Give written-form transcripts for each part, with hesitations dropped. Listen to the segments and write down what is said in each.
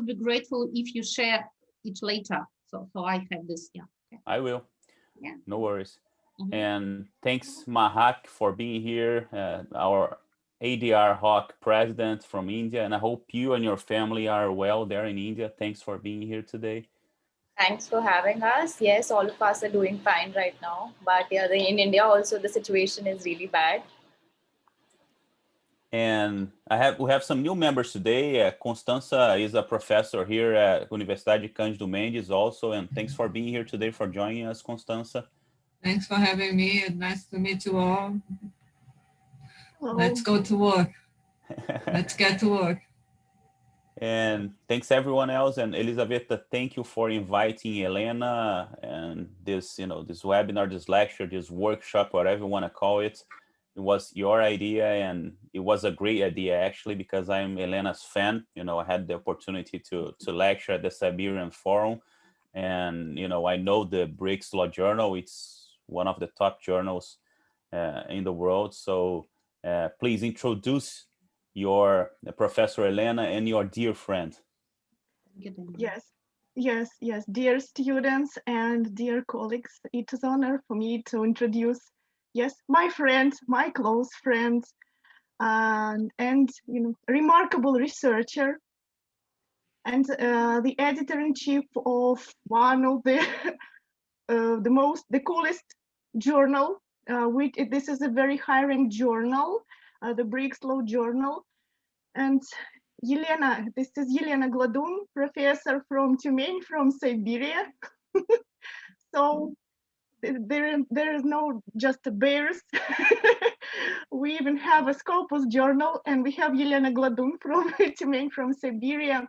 would be grateful if you share it later. So I have this. Yeah. Okay. I will. Yeah. No worries. And thanks, Mahak, for being here, our Adr-Dt president from India. And I hope you and your family are well there in India. Thanks for being here today. Thanks for having us. Yes, all of us are doing fine right now. But yeah, in India also the situation is really bad. And we have some new members today. Constanza is a professor here at Universidade Cândido Mendes also. And thanks for being here today, for joining us, Constanza. Thanks for having me. Nice to meet you all. Hello. Let's go to work. Let's get to work. And thanks everyone else. And Elisaveta, thank you for inviting Elena and this, this webinar, this lecture, this workshop, whatever you want to call it. It was your idea, and it was a great idea actually, because I'm Elena's fan. I had the opportunity to lecture at the Siberian Forum, and I know the BRICS Law Journal. It's one of the top journals in the world. So please introduce your Professor Elena and your dear friend. Yes, dear students and dear colleagues, it is an honor for me to introduce, my friend, my close friend, and remarkable researcher, and the editor-in-chief of one of the the coolest journal. This is a very high-ranked journal, the BRICS Law Journal, and this is Yelena Gladun, professor from Tyumen, from Siberia. So there is no just bears. We even have a Scopus journal, and we have Yelena Gladun from Tyumen, from Siberia.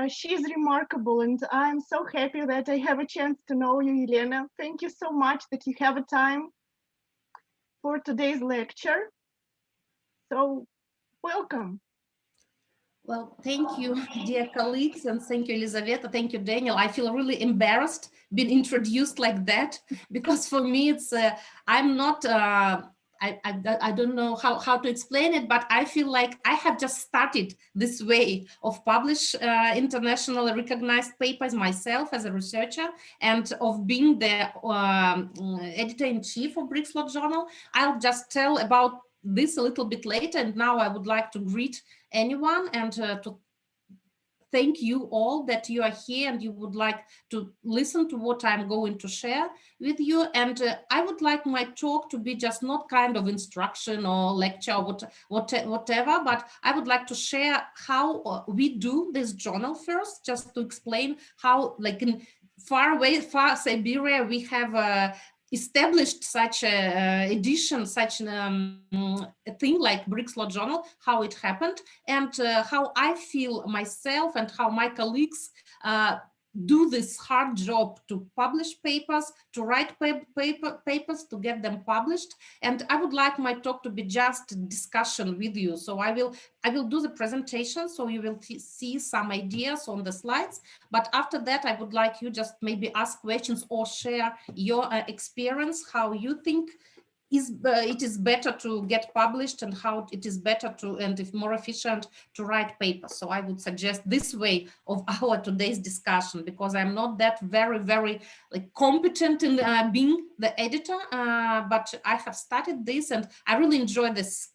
She's remarkable, and I'm so happy that I have a chance to know you, Yelena. Thank you so much that you have a time for today's lecture. So welcome. Well, thank you, dear colleagues, and thank you, Elisaveta. Thank you, Daniel. I feel really embarrassed being introduced like that, because for me, it's I'm not. I don't know how to explain it, but I feel like I have just started this way of publish internationally recognized papers myself as a researcher, and of being the editor-in-chief of BRICS Law Journal. I'll just tell about this a little bit later, and now I would like to greet anyone and to thank you all that you are here and you would like to listen to what I'm going to share with you. And I would like my talk to be just not kind of instruction or lecture or whatever, but I would like to share how we do this journal first, just to explain how, like, in far Siberia, we have established such a edition, such a thing like BRICS Law Journal, how it happened, and how I feel myself and how my colleagues do this hard job to publish papers, to write papers, to get them published. And I would like my talk to be just a discussion with you. So I will do the presentation, so you will see some ideas on the slides. But after that, I would like you just maybe ask questions or share your experience, how you think it is better to get published, and how it is better to, and if more efficient, to write papers. So I would suggest this way of our today's discussion, because I'm not that very like competent in being the editor, but I have started this and I really enjoy this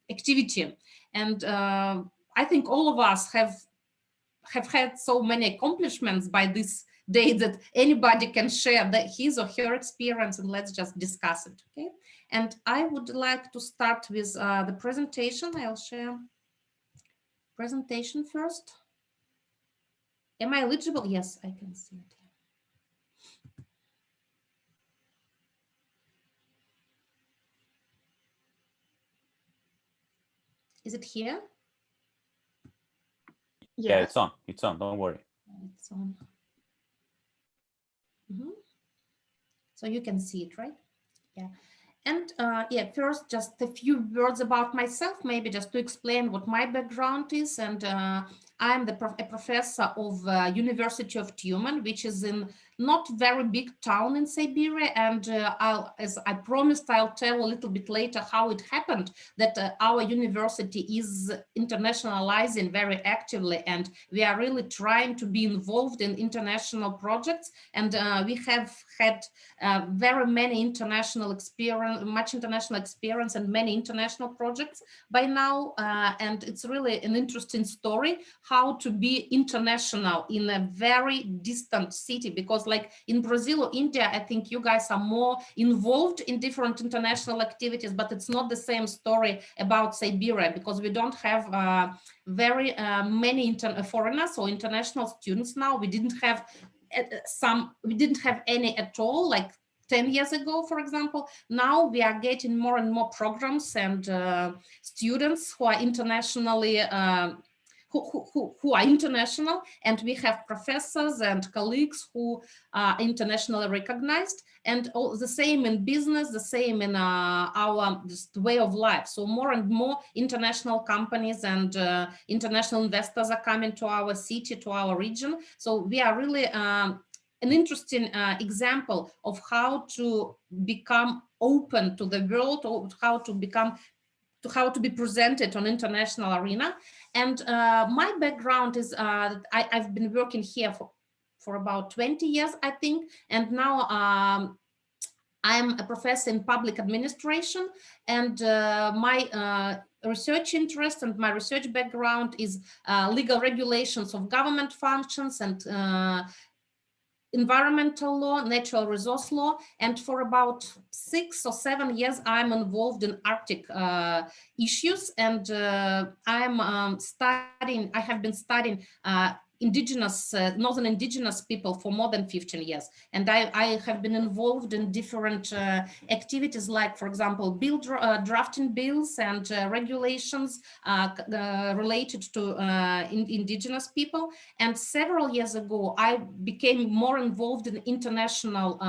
activity. And I think all of us have had so many accomplishments by this day that anybody can share his or her experience, and let's just discuss it, okay? And I would like to start with the presentation. I'll share presentation first. Am I eligible? Yes, I can see it. Is it here? Yeah, it's on. It's on. Don't worry. It's on. So you can see it, right? Yeah. And yeah, first, just a few words about myself, maybe just to explain what my background is and I'm a professor of University of Tyumen, which is in not very big town in Siberia. And as I promised, I'll tell a little bit later how it happened that our university is internationalizing very actively, and we are really trying to be involved in international projects. And we have had very many international experience, much international experience and many international projects by now. And it's really an interesting story how to be international in a very distant city, because like in Brazil or India, I think you guys are more involved in different international activities, but it's not the same story about Siberia, because we don't have very many foreigners or international students now. We didn't have any at all, like 10 years ago, for example. Now we are getting more and more programs and students who are internationally who are international, and we have professors and colleagues who are internationally recognized, and all the same in business, the same in our just way of life. So more and more international companies and international investors are coming to our city, to our region. So we are really an interesting example of how to become open to the world, or how to be presented on international arena. And my background is I've been working here for about 20 years, I think, and now I'm a professor in public administration, and my research interest and my research background is legal regulations of government functions and environmental law, natural resource law. And for about 6 or 7 years, I'm involved in Arctic issues. And I have been studying northern indigenous people for more than 15 years. And I have been involved in different activities, like, for example, drafting bills and regulations related to indigenous people. And several years ago, I became more involved in international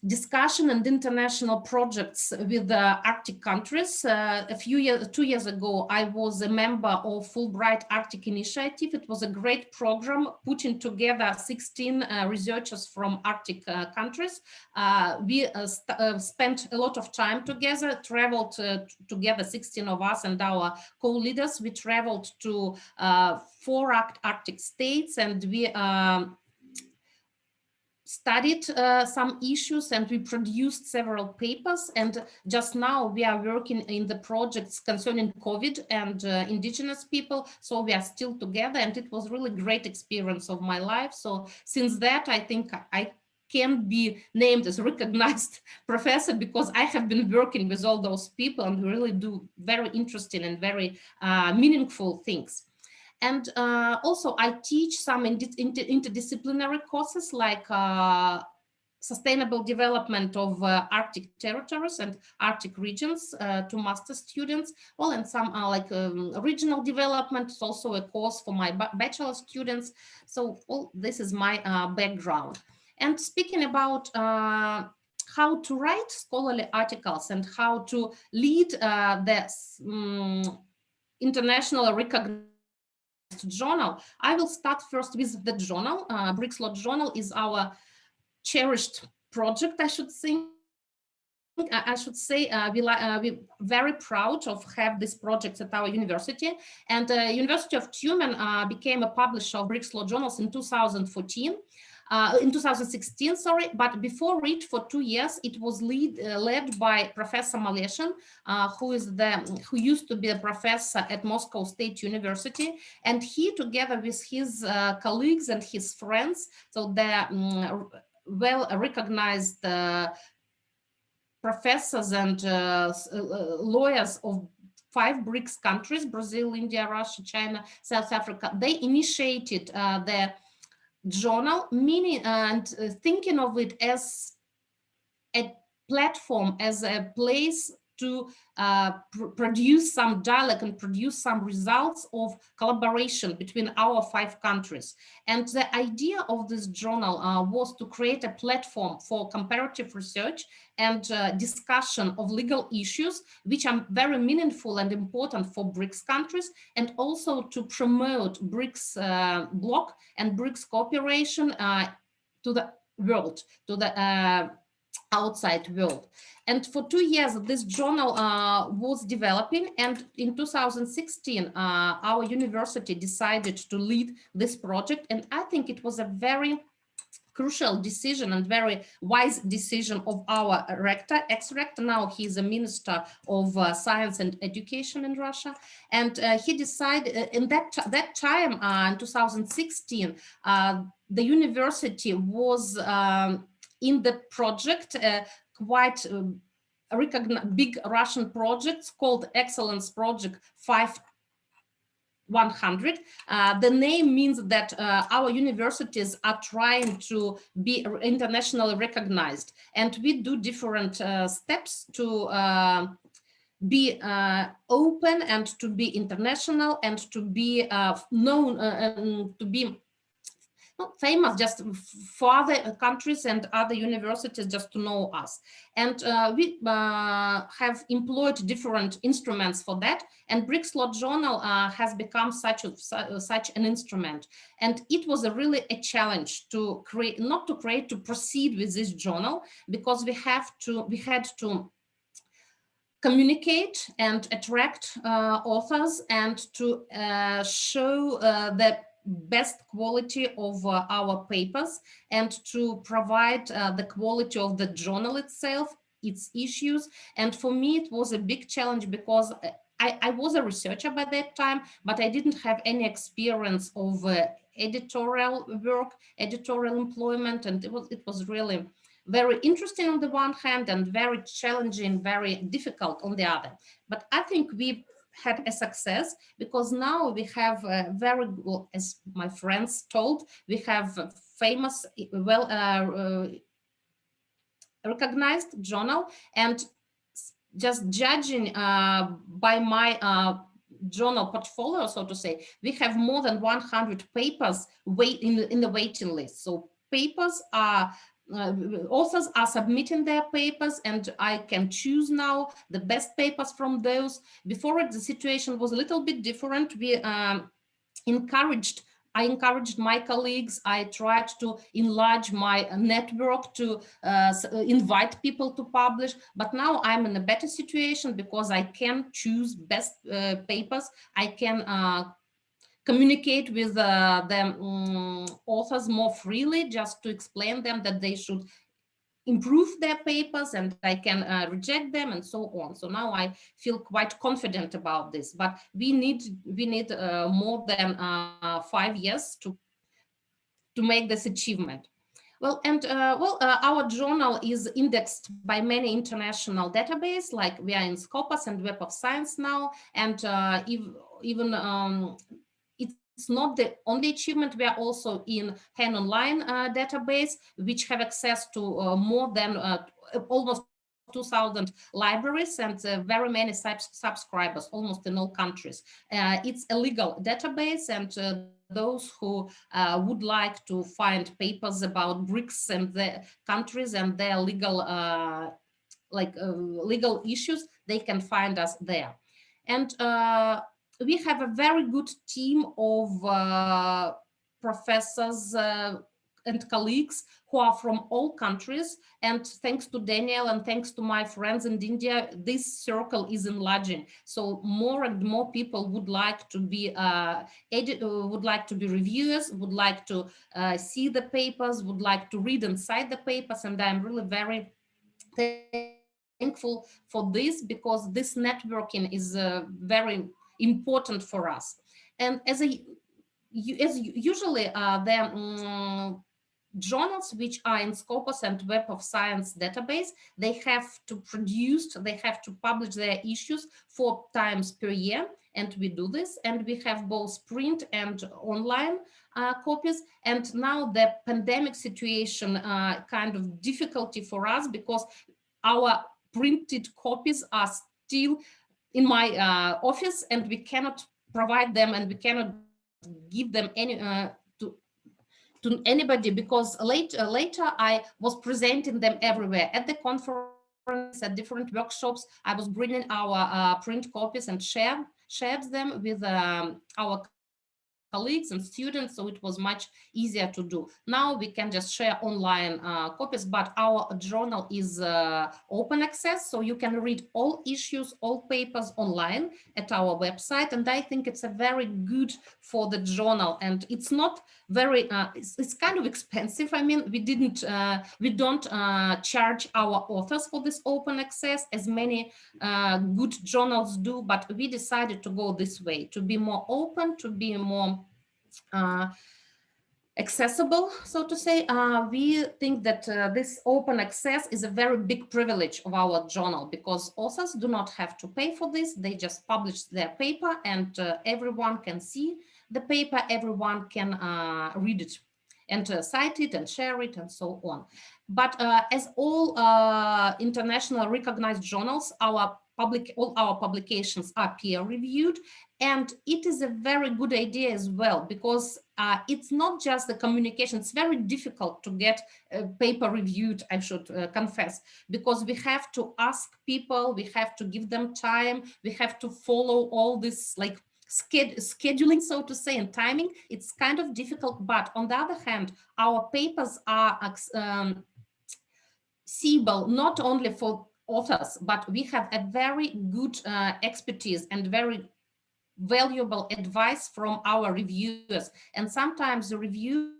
discussion and international projects with the Arctic countries. 2 years ago, I was a member of Fulbright Arctic Initiative. It was a great program putting together 16 researchers from Arctic countries. We spent a lot of time together, traveled together, 16 of us and our co-leaders. We traveled to 4 Arctic states, and we studied some issues, and we produced several papers. And just now we are working in the projects concerning COVID and indigenous people. So we are still together, and it was really great experience of my life. So since that, I think I can be named as a recognized professor, because I have been working with all those people and really do very interesting and very meaningful things. And also I teach some interdisciplinary courses, like sustainable development of Arctic territories and Arctic regions to master students. Well, and some like regional development is also a course for my bachelor students. So well, this is my background. And speaking about how to write scholarly articles and how to lead the international recognized journal, I will start first with the journal. BRICS Law Journal is our cherished project, I should say. We're very proud of have this project at our university. And University of Tyumen became a publisher of BRICS Law Journals in 2016, sorry. But before it, for 2 years, it was led by Professor Maleshin, who used to be a professor at Moscow State University. And he, together with his colleagues and his friends, so the well-recognized professors and lawyers of 5 BRICS countries, Brazil, India, Russia, China, South Africa, they initiated the journal, meaning and thinking of it as a platform, as a place to produce some dialogue and produce some results of collaboration between our 5 countries. And the idea of this journal was to create a platform for comparative research and discussion of legal issues, which are very meaningful and important for BRICS countries, and also to promote BRICS bloc and BRICS cooperation to the world, to the outside world. And for 2 years, this journal was developing, and in 2016, our university decided to lead this project, and I think it was a very crucial decision and very wise decision of our rector, ex-rector. Now he's a minister of science and education in Russia, and he decided in that time in 2016, the university was in the project quite big Russian projects called Excellence Project 5100. The name means that our universities are trying to be internationally recognized, and we do different steps to be open and to be international and to be known and to be not famous just for other countries and other universities just to know us. And we have employed different instruments for that, and BRICS Law Journal has become such an instrument. And it was really a challenge to create, not to create, to proceed with this journal, because we had to communicate and attract authors and to show the best quality of our papers and to provide the quality of the journal itself, its issues. And for me, it was a big challenge because I was a researcher by that time, but I didn't have any experience of editorial work, editorial employment, and it was really very interesting on the one hand and very challenging, very difficult on the other. But I think we had a success because now we have a very, well, as my friends told, we have a famous, well recognized journal, and just judging by my journal portfolio, so to say, we have more than 100 papers in the waiting list. So papers are authors are submitting their papers, and I can choose now the best papers from those. Before it, the situation was a little bit different. I encouraged my colleagues. I tried to enlarge my network to invite people to publish. But now I'm in a better situation because I can choose best papers. I can communicate with the authors more freely, just to explain them that they should improve their papers, and I can reject them and so on. So now I feel quite confident about this, but we need more than 5 years to make this achievement. Well, and our journal is indexed by many international databases, like we are in Scopus and Web of Science now, and even it's not the only achievement. We are also in HAN Online database, which have access to more than almost 2,000 libraries and very many subscribers, almost in all countries. It's a legal database, and those who would like to find papers about BRICS and the countries and their legal legal issues, they can find us there. And we have a very good team of professors and colleagues who are from all countries. And thanks to Daniel and thanks to my friends in India, this circle is enlarging. So more and more people would like to be reviewers, would like to see the papers, would like to read inside the papers. And I'm really very thankful for this, because this networking is very important for us. And as usually the journals which are in Scopus and Web of Science database, they have to publish their issues 4 times per year, and we do this, and we have both print and online copies. And now the pandemic situation kind of difficulty for us, because our printed copies are still in my office, and we cannot provide them, and we cannot give them any to anybody, because later I was presenting them everywhere at the conference, at different workshops. I was bringing our print copies and shared them with our colleagues and students, so it was much easier to do. Now we can just share online copies, but our journal is open access, so you can read all issues, all papers online at our website, and I think it's a very good for the journal, and it's not very it's kind of expensive. I mean, we don't charge our authors for this open access as many good journals do, but we decided to go this way, to be more open, to be more accessible, so to say. We think that this open access is a very big privilege of our journal, because authors do not have to pay for this. They just publish their paper, and everyone can see the paper, everyone can read it and cite it and share it and so on. But as all international recognized journals, all our publications are peer reviewed, and it is a very good idea as well, because it's not just the communication. It's very difficult to get paper reviewed, I should confess, because we have to ask people, we have to give them time, we have to follow all this like scheduling, so to say, and timing. It's kind of difficult, but on the other hand, our papers are seeable not only for authors, but we have a very good expertise and very valuable advice from our reviewers. And sometimes the review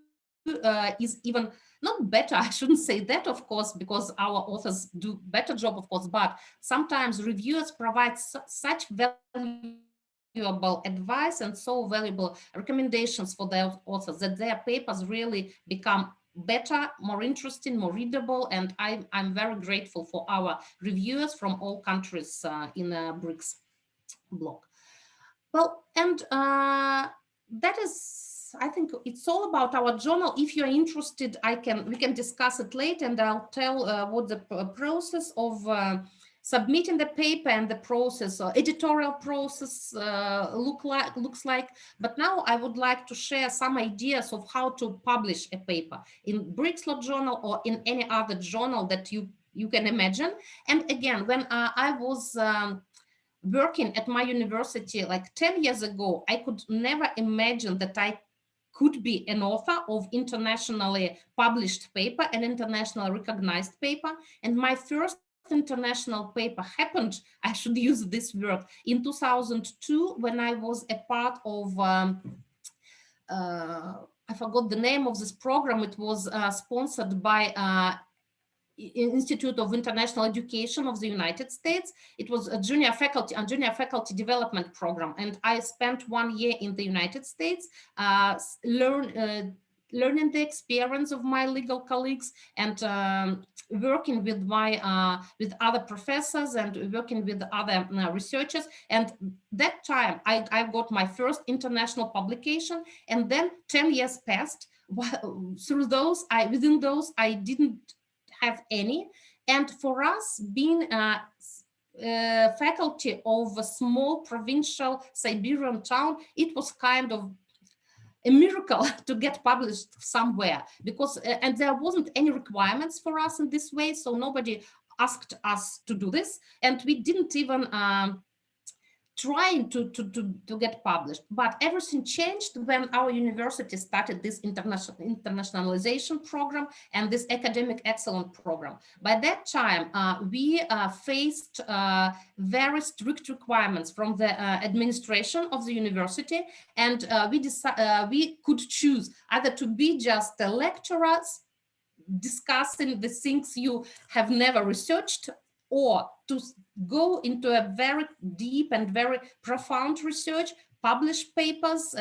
is even not better. I shouldn't say that, of course, because our authors do better job, of course, but sometimes reviewers provide such valuable advice and so valuable recommendations for their authors that their papers really become better, more interesting, more readable. And I'm very grateful for our reviewers from all countries in BRICS bloc. Well, and that is, I think it's all about our journal. If you're interested, we can discuss it later, and I'll tell what the process of submitting the paper and the process, editorial process looks like. But now I would like to share some ideas of how to publish a paper in BRICS Law Journal or in any other journal that you can imagine. And again, when I was working at my university like 10 years ago, I could never imagine that I could be an author of internationally published paper, an internationally recognized paper. And my first international paper happened, I should use this word, in 2002, when I was a part of, I forgot the name of this program. It was sponsored by Institute of International Education of the United States. It was a junior faculty development program, and I spent 1 year in the United States learning the experience of my legal colleagues and working with with other professors and working with other researchers. And that time I got my first international publication, and then 10 years passed. Within those I didn't have any. And for us, being faculty of a small provincial Siberian town, it was kind of a miracle to get published somewhere, because and there wasn't any requirements for us in this way, so nobody asked us to do this, and we didn't even trying to get published. But everything changed when our university started this internationalization program and this academic excellence program. By that time, we faced very strict requirements from the administration of the university, and we could choose either to be just a lecturer discussing the things you have never researched, or to go into a very deep and very profound research, publish papers,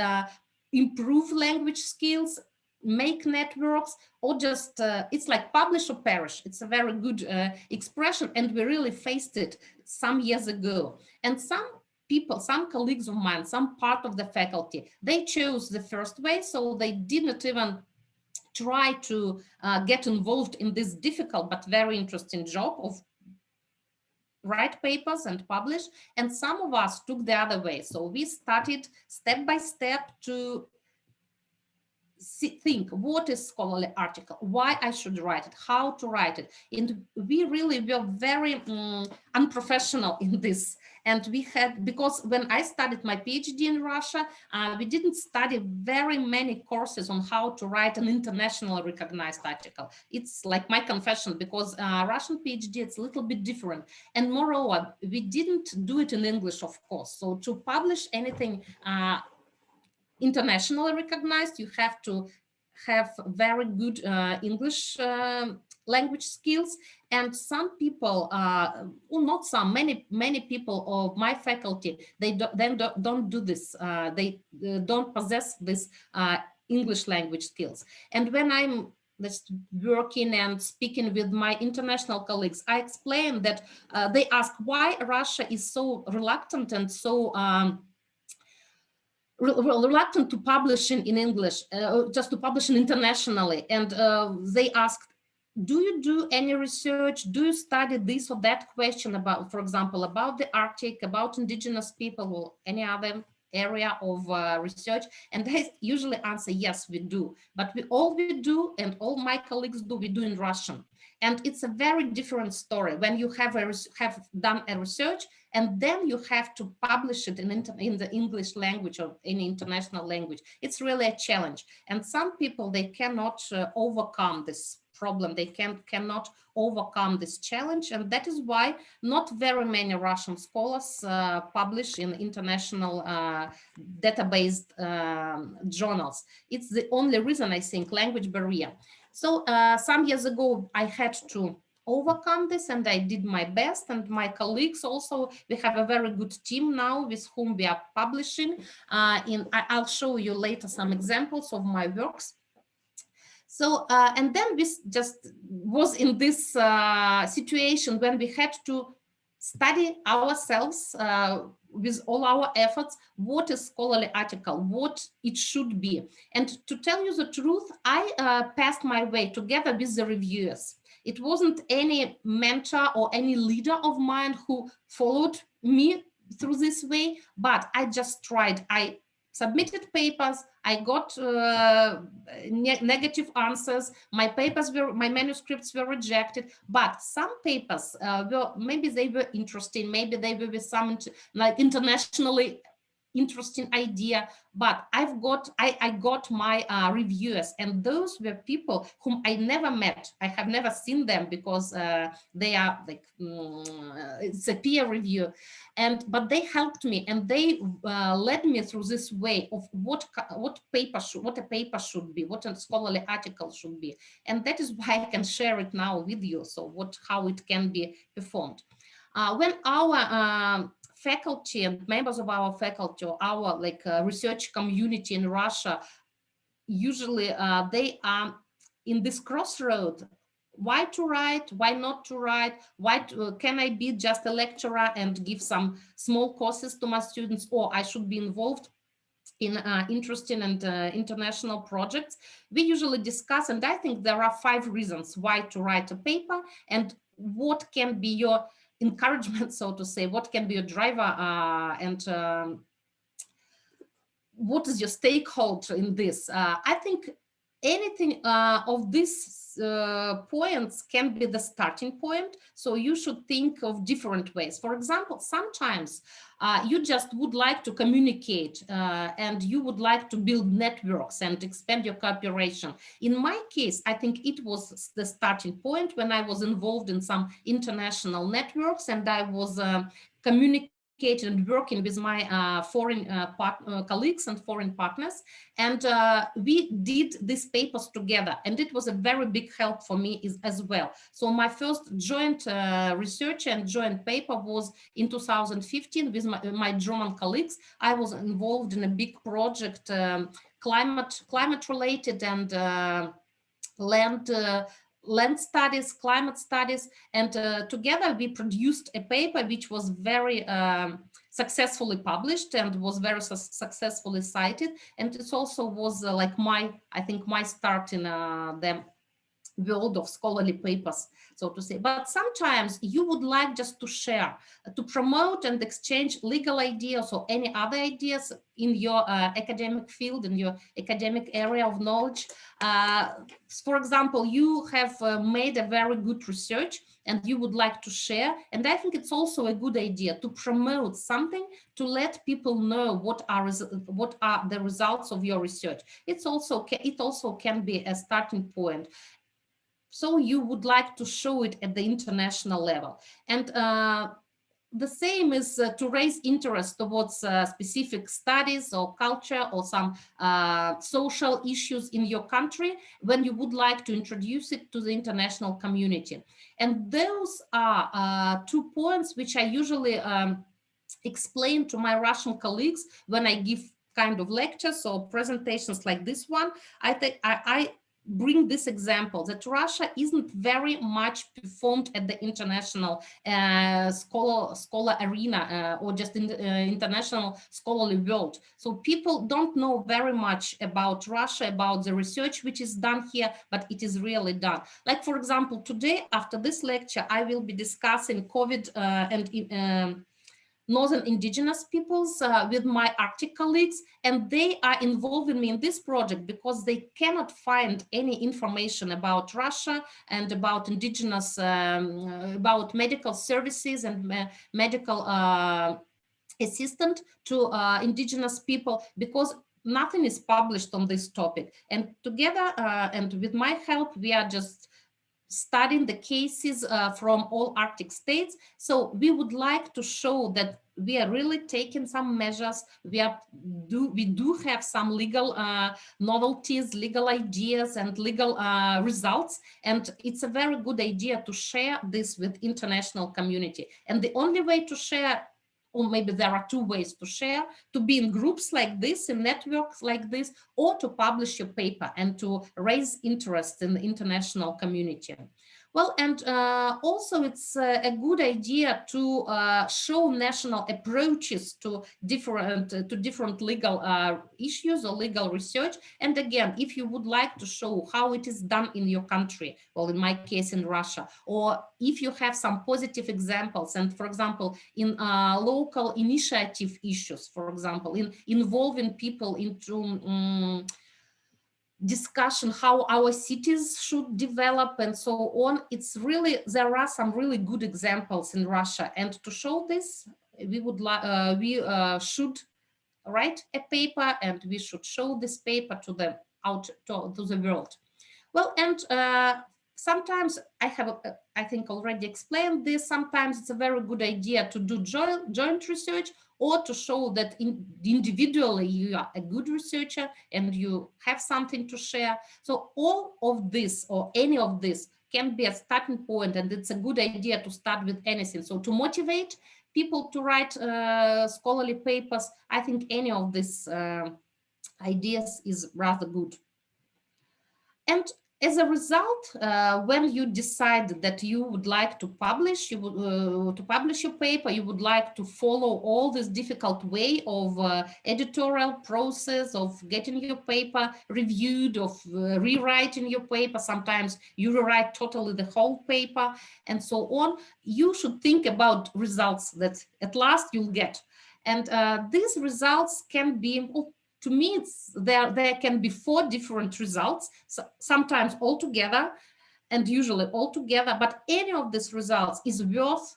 improve language skills, make networks, or just, it's like publish or perish. It's a very good expression, and we really faced it some years ago. And some people, some colleagues of mine, some part of the faculty, they chose the first way, so they didn't even try to get involved in this difficult but very interesting job of write papers and publish, and some of us took the other way. So we started step by step to think what is scholarly article, why I should write it, how to write it. And we really were very unprofessional in this. And we had, because when I studied my PhD in Russia, we didn't study very many courses on how to write an internationally recognized article. It's like my confession, because Russian PhD, it's a little bit different. And moreover, we didn't do it in English, of course. So to publish anything internationally recognized, you have to have very good English language skills. And some people, well, not some, many people of my faculty, they don't do this. They don't possess this English language skills. And when I'm working and speaking with my international colleagues, I explain that they ask why Russia is so reluctant and so reluctant to publish in English, just to publish internationally. And they asked, do you do any research? Do you study this or that question about, for example, about the Arctic, about indigenous people, or any other area of research? And they usually answer, yes, we do. But we do, and all my colleagues do, we do in Russian. And it's a very different story when you have done a research and then you have to publish it in the English language or any international language. It's really a challenge. And some people, they cannot overcome this problem. They cannot overcome this challenge. And that is why not very many Russian scholars publish in international database journals. It's the only reason, I think, language barrier. So some years ago, I had to overcome this, and I did my best. And my colleagues also, we have a very good team now with whom we are publishing. I'll show you later some examples of my works. So, and then we just was in this situation when we had to study ourselves with all our efforts, what is scholarly article, what it should be. And to tell you the truth, I passed my way together with the reviewers. It wasn't any mentor or any leader of mine who followed me through this way, but I just tried. I submitted papers, I got negative answers, my manuscripts were rejected, but some papers maybe they were interesting, maybe they were with some like internationally interesting idea, but I got my reviewers, and those were people whom I never met. I have never seen them because they are like it's a peer review, but they helped me and they led me through this way of what a paper should be, what a scholarly article should be, and that is why I can share it now with you. So how it can be performed. When our faculty and members of our faculty or our research community in Russia, usually they are in this crossroad. Why to write? Why not to write? Can I be just a lecturer and give some small courses to my students, or I should be involved in interesting and international projects? We usually discuss, and I think there are 5 reasons why to write a paper, and what can be your encouragement, so to say, what can be your driver, and what is your stakeholder in this? I think anything of these points can be the starting point. So you should think of different ways. For example, sometimes you just would like to communicate and you would like to build networks and expand your cooperation. In my case, I think it was the starting point when I was involved in some international networks and I was communicating and working with my foreign colleagues and foreign partners, and we did these papers together, and it was a very big help for me as well. So my first joint research and joint paper was in 2015 with my German colleagues. I was involved in a big project, climate related and land studies, climate studies, and together we produced a paper which was very successfully published and was very successfully cited. And it also was I think my start in the world of scholarly papers, so to say. But sometimes you would like just to share, to promote and exchange legal ideas or any other ideas in your academic field, in your academic area of knowledge. For example, you have made a very good research and you would like to share. And I think it's also a good idea to promote something, to let people know what are the results of your research. It also can be a starting point. So you would like to show it at the international level. And the same is to raise interest towards specific studies or culture or some social issues in your country when you would like to introduce it to the international community. And those are 2 points which I usually explain to my Russian colleagues when I give kind of lectures or presentations like this one. I bring this example that Russia isn't very much performed at the international scholar arena or just in the international scholarly world. So people don't know very much about Russia, about the research which is done here, but it is really done. Like, for example, today after this lecture, I will be discussing COVID and Northern indigenous peoples with my Arctic colleagues, and they are involving me in this project because they cannot find any information about Russia and about indigenous, about medical services and medical assistant to indigenous people, because nothing is published on this topic. And together and with my help, we are just studying the cases from all Arctic states. So we would like to show that we are really taking some measures. We do have some legal novelties, legal ideas and legal results. And it's a very good idea to share this with international community. And the only way to share, or maybe there are 2 ways to share, to be in groups like this, in networks like this, or to publish your paper and to raise interest in the international community. Well, and also it's a good idea to show national approaches to different legal issues or legal research. And again, if you would like to show how it is done in your country, well, in my case in Russia, or if you have some positive examples, and for example, in local initiative issues, for example, in involving people into discussion how our cities should develop and so on. It's really, there are some really good examples in Russia, and to show this, we would should write a paper and we should show this paper to the world. Well, and sometimes I think already explained this, sometimes it's a very good idea to do joint research, or to show that individually you are a good researcher and you have something to share. So all of this or any of this can be a starting point, and it's a good idea to start with anything. So to motivate people to write scholarly papers, I think any of these ideas is rather good. And as a result, when you decide that you would like to publish, to publish your paper, you would like to follow all this difficult way of editorial process of getting your paper reviewed, of rewriting your paper. Sometimes you rewrite totally the whole paper and so on. You should think about results that at last you'll get. And these results can be, to me, there can be 4 different results, so sometimes all together, and usually all together, but any of these results is worth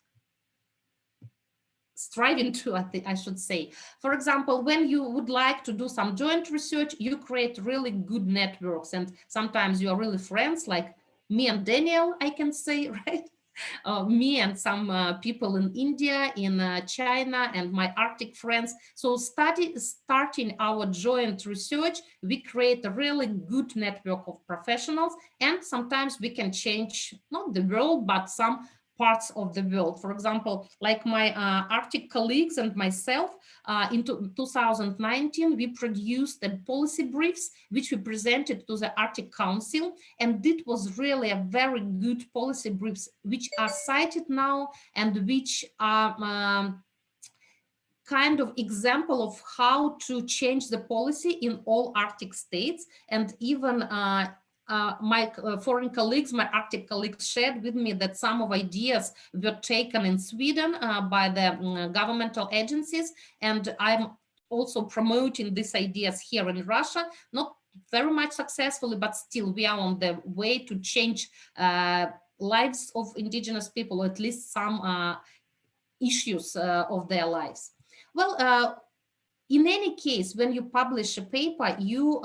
striving to, I should say. For example, when you would like to do some joint research, you create really good networks, and sometimes you are really friends, like me and Daniel, I can say, right? Me and some people in India, in China, and my Arctic friends. So starting our joint research, we create a really good network of professionals, and sometimes we can change not the world, but some parts of the world. For example, like my Arctic colleagues and myself, in 2019, we produced the policy briefs, which we presented to the Arctic Council. And it was really a very good policy briefs, which are cited now and which are kind of example of how to change the policy in all Arctic states. And even my foreign colleagues, my Arctic colleagues shared with me that some of ideas were taken in Sweden by the governmental agencies, and I'm also promoting these ideas here in Russia, not very much successfully, but still we are on the way to change lives of indigenous people, or at least some issues of their lives. Well, in any case, when you publish a paper, you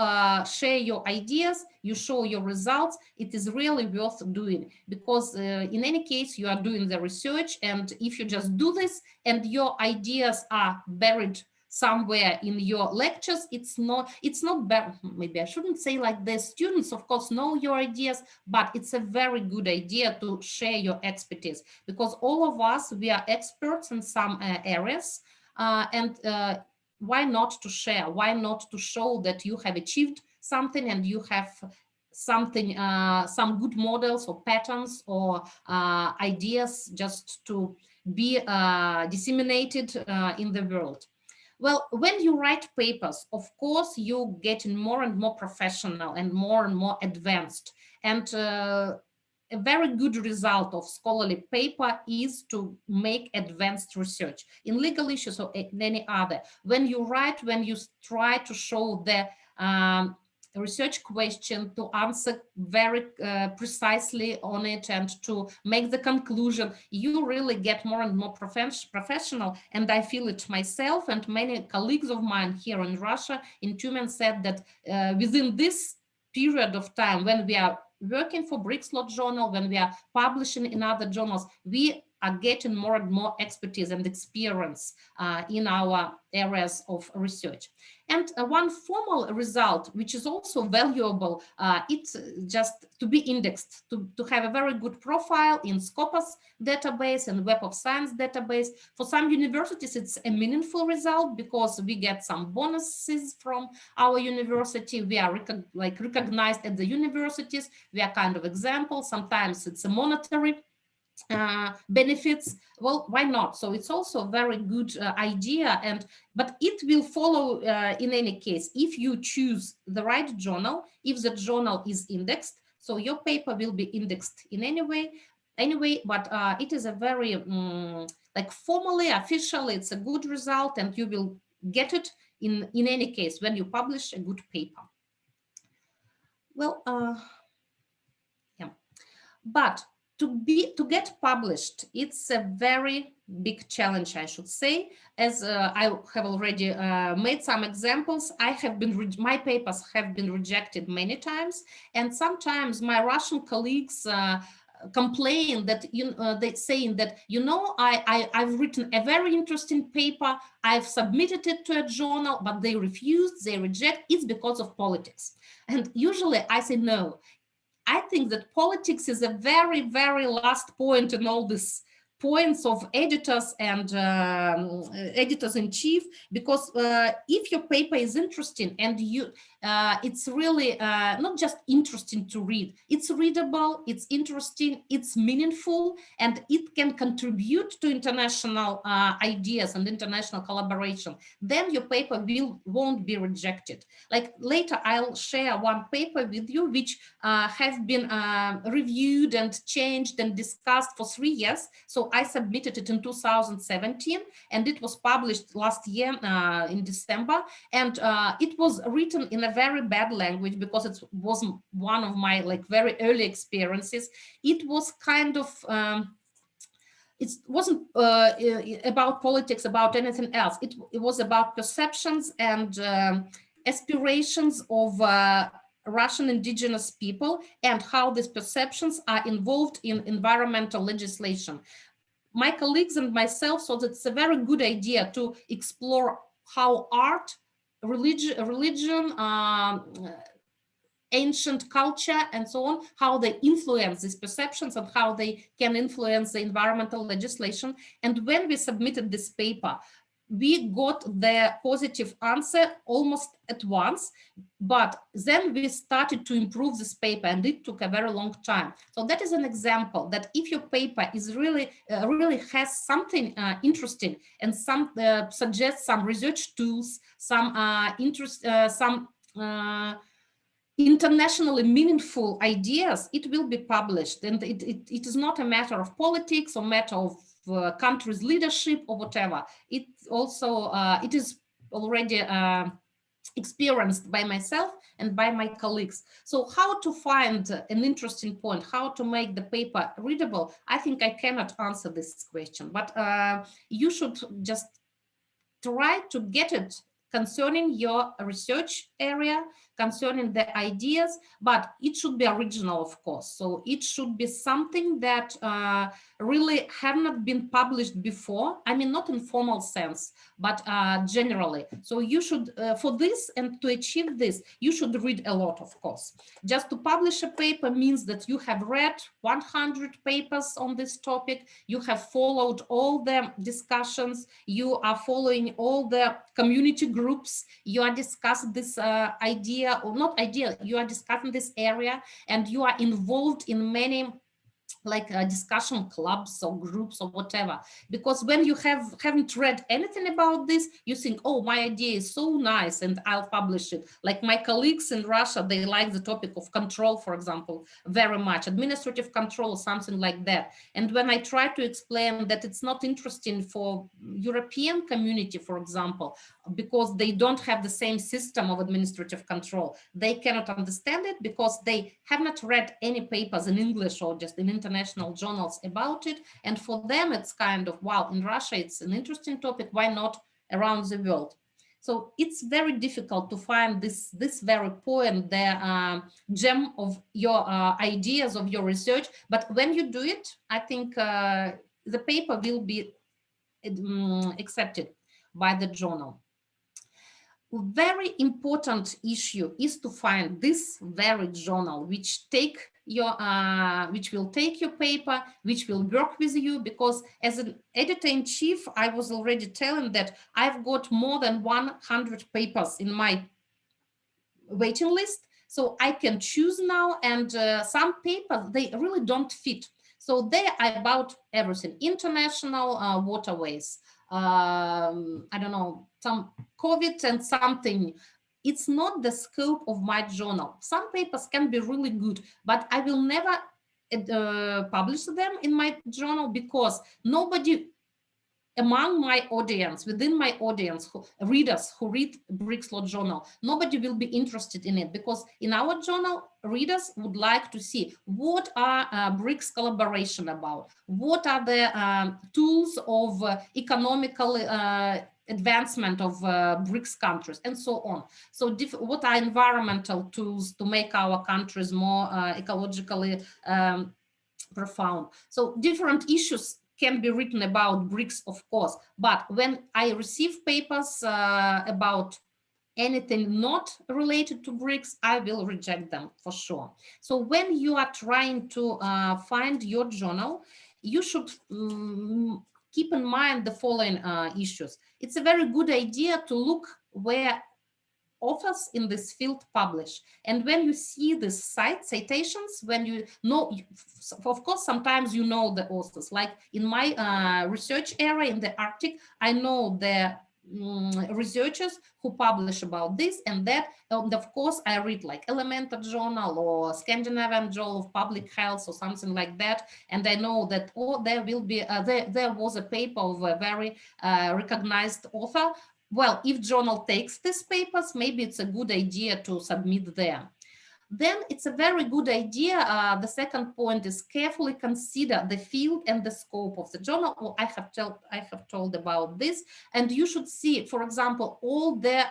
share your ideas, you show your results. It is really worth doing, because in any case, you are doing the research. And if you just do this and your ideas are buried somewhere in your lectures, it's not bad. Maybe I shouldn't say like this. Students, of course, know your ideas, but it's a very good idea to share your expertise, because all of us, we are experts in some areas, and why not to share? Why not to show that you have achieved something and you have something, some good models or patterns or ideas just to be disseminated in the world. Well, when you write papers, of course, you get more and more professional and more advanced. And a very good result of scholarly paper is to make advanced research in legal issues or in any other. When you write, when you try to show the research question, to answer very precisely on it and to make the conclusion, you really get more and more professional. And I feel it myself, and many colleagues of mine here in Russia in Tyumen said that within this period of time, when we are working for BRICS Law Journal, when we are publishing in other journals, we are getting more and more expertise and experience in our areas of research. And one formal result, which is also valuable, it's just to be indexed, to have a very good profile in Scopus database and Web of Science database. For some universities, it's a meaningful result because we get some bonuses from our university. We are recognized at the universities. We are kind of example. Sometimes it's a monetary benefits. Well, why not? So it's also a very good idea, but it will follow in any case if you choose the right journal. If the journal is indexed, so your paper will be indexed in anyway, but it is a very like formally, officially, it's a good result, and you will get it in any case when you publish a good paper. Well, yeah, but to get published, it's a very big challenge, I should say. As I have already made some examples, my papers have been rejected many times, and sometimes my Russian colleagues complain that they're saying that, I've written a very interesting paper, I've submitted it to a journal, but they refuse, they reject. It's because of politics. And usually I say no. I think that politics is a very, very last point in all these points of editors and editors-in-chief, because if your paper is interesting and it's really not just interesting to read, it's readable, it's interesting, it's meaningful, and it can contribute to international ideas and international collaboration, then your paper won't be rejected. Like later, I'll share one paper with you, which has been reviewed and changed and discussed for 3 years. So I submitted it in 2017, and it was published last year in December. And it was written in a very bad language because it wasn't one of my very early experiences. It was kind of it wasn't about politics, about anything else. It was about perceptions and aspirations of Russian indigenous people and how these perceptions are involved in environmental legislation. My colleagues and myself thought it's a very good idea to explore how art, religion, ancient culture, and so on, how they influence these perceptions and how they can influence the environmental legislation. And when we submitted this paper, we got the positive answer almost at once, but then we started to improve this paper, and it took a very long time. So that is an example that if your paper is really has something interesting and suggests some research tools, some internationally meaningful ideas, it will be published. And it is not a matter of politics or matter of country's leadership or whatever. It also, it is already experienced by myself and by my colleagues. So how to find an interesting point, how to make the paper readable, I think I cannot answer this question, but you should just try to get it concerning your research area, concerning the ideas, but it should be original, of course. So it should be something that really have not been published before. I mean, not in formal sense, but generally. So you should, for this and to achieve this, you should read a lot, of course. Just to publish a paper means that you have read 100 papers on this topic, you have followed all the discussions, you are following all the community groups, you are discussing this idea, or not idea, you are discussing this area, and you are involved in many like discussion clubs or groups or whatever. Because when you haven't read anything about this, you think, oh, my idea is so nice and I'll publish it. Like my colleagues in Russia, they like the topic of control, for example, very much, administrative control, something like that. And when I try to explain that it's not interesting for European community, for example, because they don't have the same system of administrative control, they cannot understand it because they have not read any papers in English or just in international journals about it. And for them, it's kind of, wow, in Russia, it's an interesting topic. Why not around the world? So it's very difficult to find this very point, the gem of your ideas, of your research. But when you do it, I think the paper will be accepted by the journal. Very important issue is to find this very journal which take your which will take your paper, which will work with you, because as an editor-in-chief, I was already telling that I've got more than 100 papers in my waiting list, so I can choose now, and some papers, they really don't fit. So they are about everything, international waterways, I don't know, some COVID and something. It's not the scope of my journal. Some papers can be really good, but I will never publish them in my journal because nobody among my audience, within my audience, readers who read BRICS Law Journal, nobody will be interested in it, because in our journal, readers would like to see what are BRICS collaboration about, what are the tools of economical advancement of BRICS countries, and so on. So what are environmental tools to make our countries more ecologically profound? So different issues can be written about BRICS, of course, but when I receive papers about anything not related to BRICS, I will reject them for sure. So when you are trying to find your journal, you should keep in mind the following issues. It's a very good idea to look where authors in this field publish. And when you see the citations, when you know, of course, sometimes you know the authors. Like in my research area in the Arctic, I know the researchers who publish about this and that. And of course, I read like Elementor Journal or Scandinavian Journal of Public Health or something like that. And I know that there will be, there was a paper of a very recognized author. Well, if journal takes these papers, maybe it's a good idea to submit there. Then it's a very good idea. The second point is carefully consider the field and the scope of the journal. Well, I have told about this, and you should see, for example, all the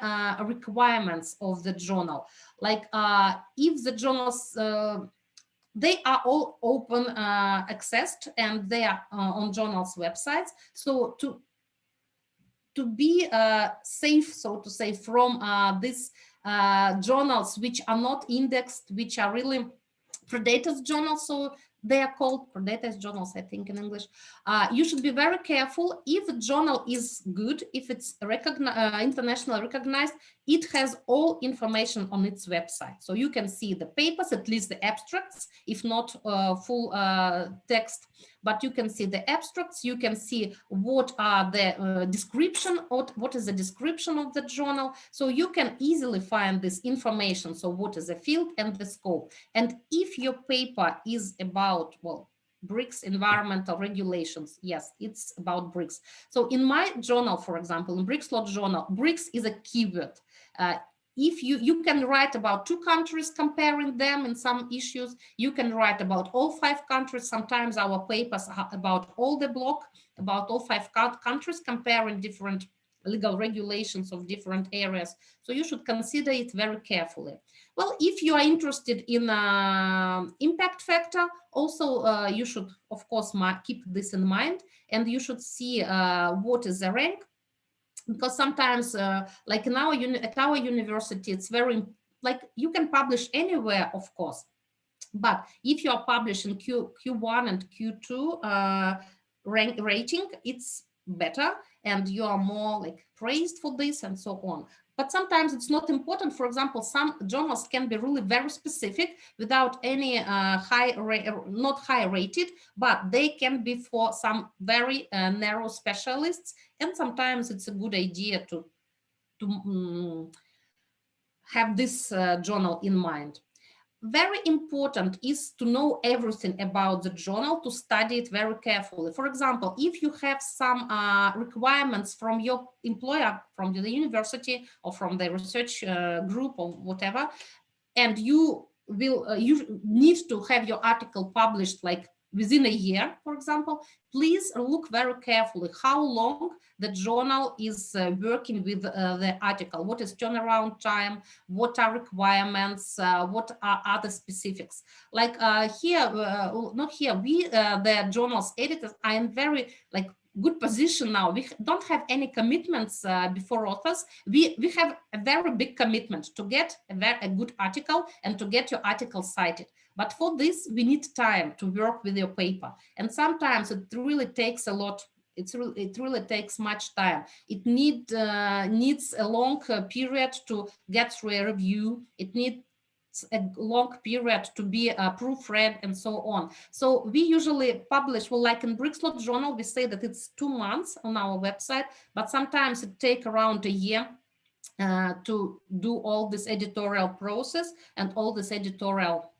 requirements of the journal. Like if the journals, they are all open accessed, and they are on journals' websites. So to be safe, so to say, from these journals which are not indexed, which are really predators journals, so they are called persuaded journals, I think, in English. You should be very careful. If a journal is good, if it's internationally recognized, it has all information on its website. So you can see the papers, at least the abstracts, if not full text, but you can see the abstracts, you can see what are the description, what is the description of the journal. So you can easily find this information. So what is the field and the scope. And if your paper is about, well, BRICS environmental regulations, yes, it's about BRICS. So in my journal, for example, in BRICS Law Journal, BRICS is a keyword. If you can write about 2 countries, comparing them in some issues, you can write about all 5 countries. Sometimes our papers are about all the bloc, about all 5 countries, comparing different legal regulations of different areas. So you should consider it very carefully. Well, if you are interested in impact factor, also you should, of course, keep this in mind, and you should see what is the rank, because sometimes, like in at our university, it's very, like, you can publish anywhere, of course, but if you are publishing Q1 and Q2 rating, it's better, and you are more like praised for this and so on. But sometimes it's not important. For example, some journals can be really very specific without any not high rated, but they can be for some very narrow specialists. And sometimes it's a good idea to have this journal in mind. Very important is to know everything about the journal, to study it very carefully. For example, if you have some requirements from your employer, from the university or from the research group or whatever, and you will you need to have your article published like within a year, for example, please look very carefully how long the journal is working with the article. What is turnaround time? What are requirements? What are other specifics? Like here, not here, we, the journal's editors, are in very like good position now. We don't have any commitments before authors. We have a very big commitment to get a good article and to get your article cited. But for this, we need time to work with your paper. And sometimes it really takes a lot. It really takes much time. It needs a long period to get through a review. It needs a long period to be proofread and so on. So we usually publish, well, like in BRICS Law Journal, we say that it's 2 months on our website, but sometimes it takes around a year to do all this editorial process and all this editorial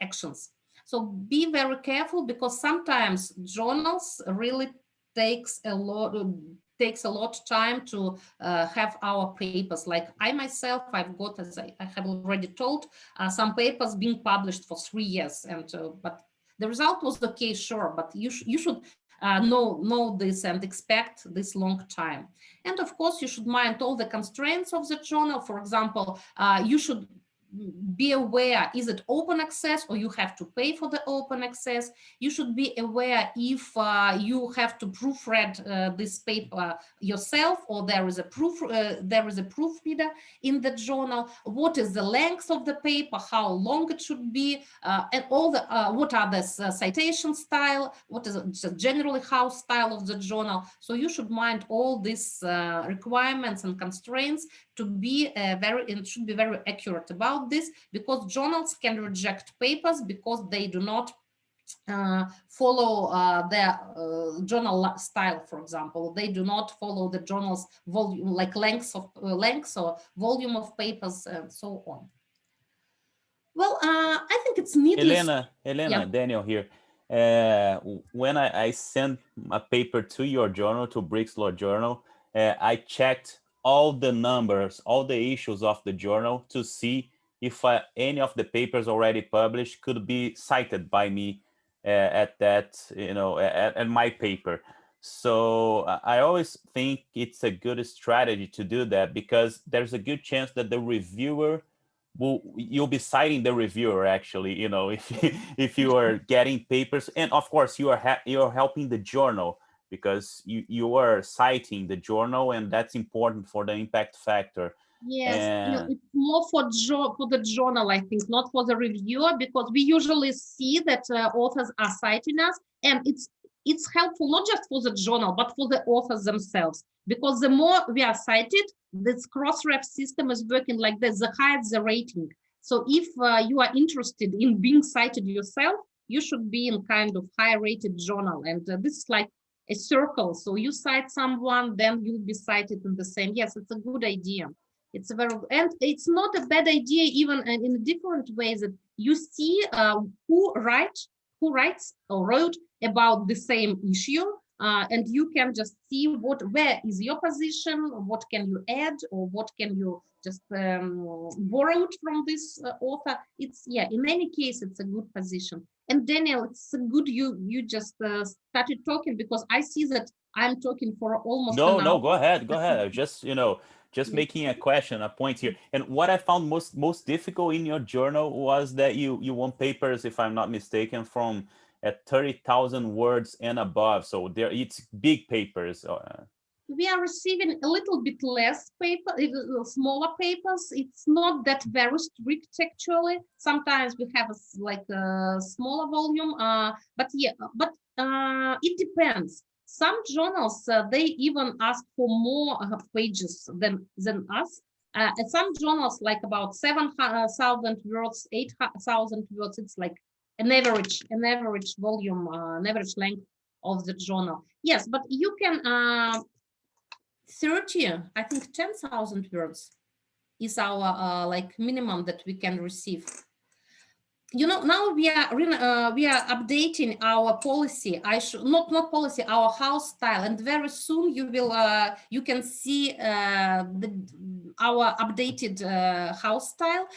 actions. So be very careful, because sometimes journals really takes a lot of time to have our papers. Like I myself, I've got, as I have already told, some papers being published for 3 years, and but the result was okay, sure, but you should know this and expect this long time. And of course, you should mind all the constraints of the journal. For example, you should be aware, is it open access or you have to pay for the open access? You should be aware if you have to proofread this paper yourself, or there is a proofreader in the journal. What is the length of the paper? How long it should be? And all the what are the citation style? What is generally how style of the journal? So you should mind all these requirements and constraints to be should be very accurate about this, because journals can reject papers because they do not follow their journal style, for example. They do not follow the journal's volume, like lengths or volume of papers and so on. Well, I think it's needless. Elena, yeah. Daniel here. When I sent a paper to your journal, to BRICS Law Journal, I checked all the numbers, all the issues of the journal to see if any of the papers already published could be cited by me at that, at my paper. So I always think it's a good strategy to do that, because there's a good chance that the reviewer you'll be citing the reviewer, actually, if you are getting papers, and of course you are helping the journal, because you are citing the journal, and that's important for the impact factor. Yes, And it's more for the journal, I think, not for the reviewer, because we usually see that authors are citing us, and it's helpful not just for the journal, but for the authors themselves, because the more we are cited, this cross-ref system is working like this, the higher the rating. So if you are interested in being cited yourself, you should be in kind of high-rated journal, and this is like a circle. So you cite someone, then you'll be cited in the same. Yes, it's a good idea. It's a very, and it's not a bad idea even in different ways that you see who writes or wrote about the same issue, and you can just see where is your position, what can you add, or what can you just borrow from this author. It's, yeah, in any case, it's a good position. And Daniel, it's good you just started talking, because I see that I'm talking for almost an no, hour. go ahead. I just, just Yeah. making a point here. And what I found most difficult in your journal was that you want papers, if I'm not mistaken, from at 30,000 words and above. So it's big papers. We are receiving a little bit less paper, smaller papers. It's not that very strict actually. Sometimes we have a smaller volume, but yeah, but it depends. Some journals they even ask for more pages than us. And some journals like about 7,000 words, 8,000 words. It's like an average volume, an average length of the journal. Yes, but you can 30, I think 10,000 words is our like minimum that we can receive. Now we are updating our policy. Not policy, our house style, and very soon you can see our updated house style.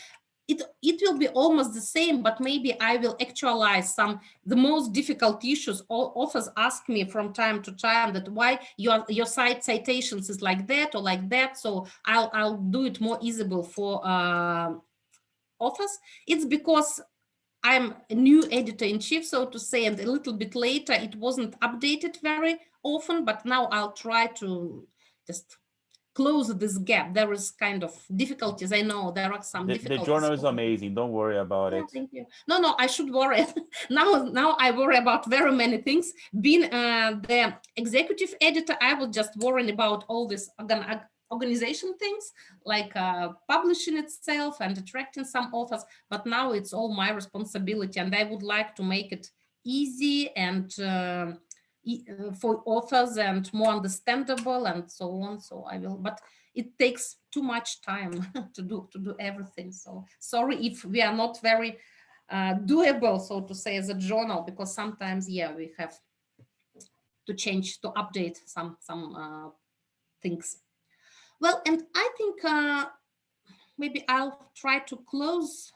It will be almost the same, but maybe I will actualize the most difficult issues. All authors ask me from time to time that why your citations is like that or like that. So I'll do it more easable for authors. It's because I'm a new editor-in-chief, so to say, and a little bit later it wasn't updated very often, but now I'll try to just close this gap. There is kind of difficulties. I know there are some difficulties. The journal is amazing. Don't worry about it. Thank you. No, I should worry. now I worry about very many things. Being the executive editor, I will just worry about all these organization things, like publishing itself and attracting some authors. But now it's all my responsibility, and I would like to make it easy and for authors and more understandable and so on. So I will, but it takes too much time to do everything. So sorry if we are not very doable, so to say, as a journal, because sometimes, yeah, we have to change, to update some things. Well, and I think maybe I'll try to close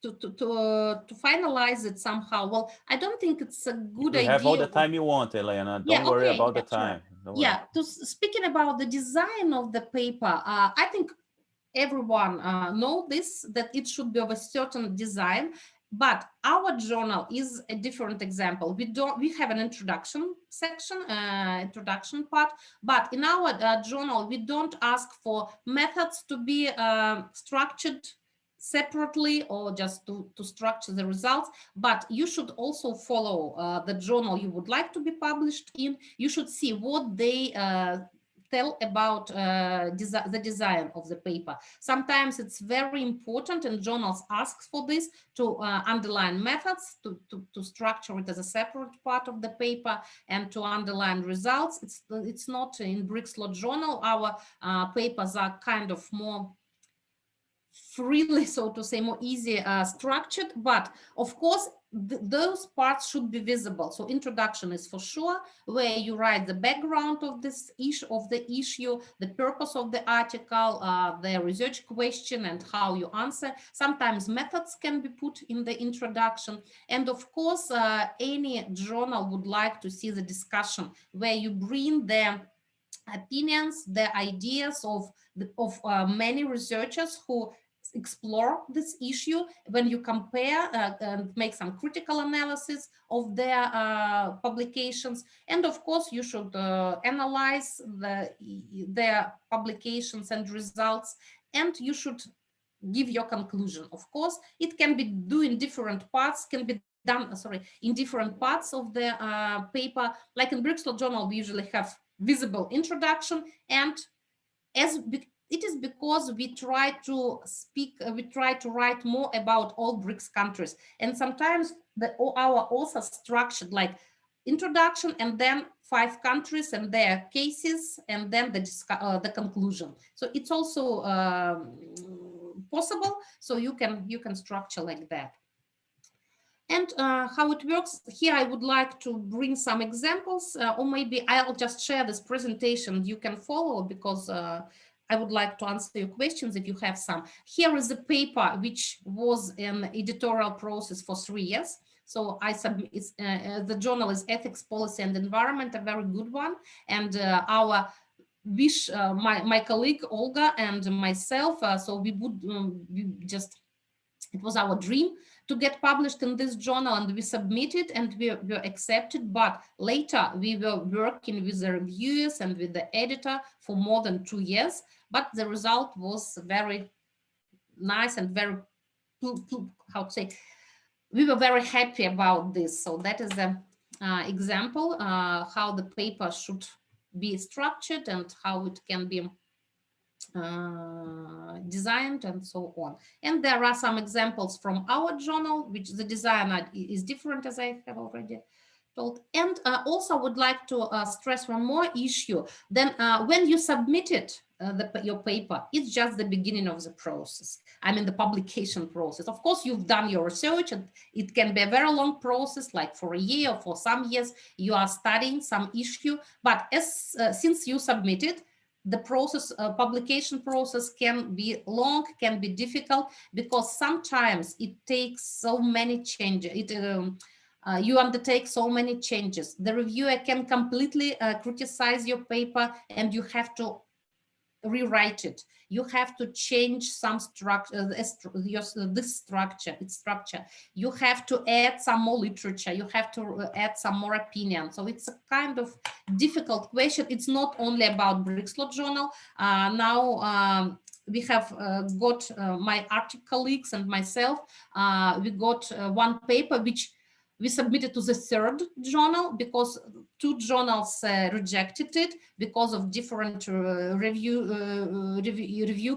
to finalize it somehow. Well, I don't think it's a good idea. You have all the time you want, Elena. Don't worry about the time. Sure. Yeah, speaking about the design of the paper, I think everyone know this, that it should be of a certain design, but our journal is a different example. We have an introduction section, introduction part, but in our journal, we don't ask for methods to be structured separately or just to structure the results, but you should also follow the journal you would like to be published in. You should see what they tell about the design of the paper. Sometimes it's very important, and journals ask for this, to underline methods, to structure it as a separate part of the paper, and to underline results. It's not in BRICS Law Journal. Our papers are kind of more freely, so to say, more easy structured, but of course those parts should be visible. So introduction is for sure, where you write the background of this issue, the purpose of the article, the research question, and how you answer. Sometimes methods can be put in the introduction, and of course any journal would like to see the discussion, where you bring the opinions, the ideas of many researchers who explore this issue. When you compare and make some critical analysis of their publications, and of course you should analyze their publications and results, and you should give your conclusion. Of course, it can be done in different parts, can be done, in different parts of the paper. Like in BRICS Law Journal, we usually have visible introduction, and it is because we try to write more about all BRICS countries, and sometimes our authors structured like introduction and then 5 countries and their cases and then the conclusion. So it's also possible. So you can structure like that. And how it works here, I would like to bring some examples, or maybe I'll just share this presentation. You can follow, because I would like to answer your questions if you have some. Here is a paper which was an editorial process for 3 years. So the journal is Ethics, Policy and Environment, a very good one. And our wish, my colleague Olga and myself, so we would it was our dream to get published in this journal, and we submitted and we were accepted. But later we were working with the reviewers and with the editor for more than 2 years. But the result was very nice and very, how to say, we were very happy about this. So that is an example how the paper should be structured and how it can be designed and so on. And there are some examples from our journal, which the design is different, as I have already told. And also would like to stress one more issue. Then when you submitted your paper, it's just the beginning of the process. I mean, the publication process. Of course, you've done your research, and it can be a very long process, like for a year or for some years, you are studying some issue. But since you submitted, the process, publication process can be long, can be difficult, because sometimes it takes so many changes. You undertake so many changes. The reviewer can completely criticize your paper, and you have to rewrite it. You have to change some structure, this structure. You have to add some more literature. You have to add some more opinion. So it's a kind of difficult question. It's not only about BRICS Law Journal. Now we have got my Arctic colleagues and myself. We got one paper which we submitted to the 3rd journal, because 2 journals rejected it because of different review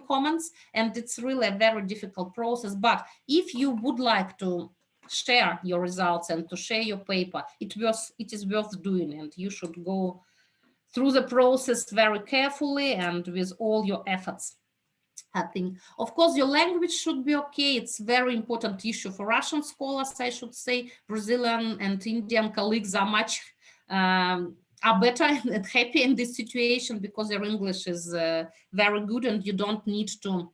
comments, and it's really a very difficult process. But if you would like to share your results and to share your paper, it is worth doing, and you should go through the process very carefully and with all your efforts. I think, of course, your language should be okay. It's a very important issue for Russian scholars, I should say. Brazilian and Indian colleagues are much are better and happy in this situation, because their English is very good, and you don't need to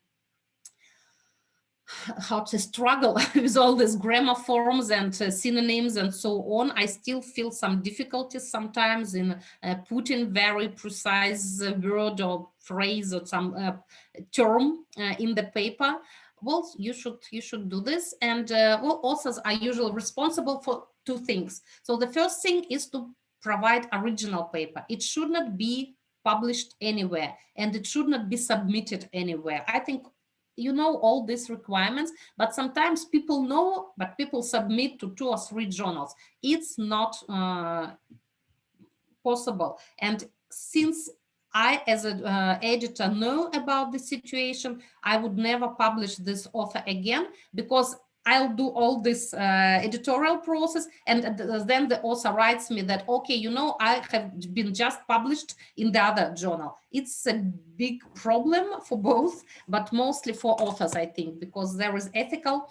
struggle with all these grammar forms and synonyms and so on. I still feel some difficulties sometimes in putting very precise word or phrase or some term in the paper. Well, you should do this. And well, authors are usually responsible for 2 things. So the first thing is to provide original paper. It should not be published anywhere, and it should not be submitted anywhere. I think you know all these requirements, but sometimes people know, but people submit to 2 or 3 journals. It's not possible. And since I, as an editor, know about the situation, I would never publish this author again, because I'll do all this editorial process, and then the author writes me that, okay, you know, I have been just published in the other journal. It's a big problem for both, but mostly for authors, I think, because there is ethical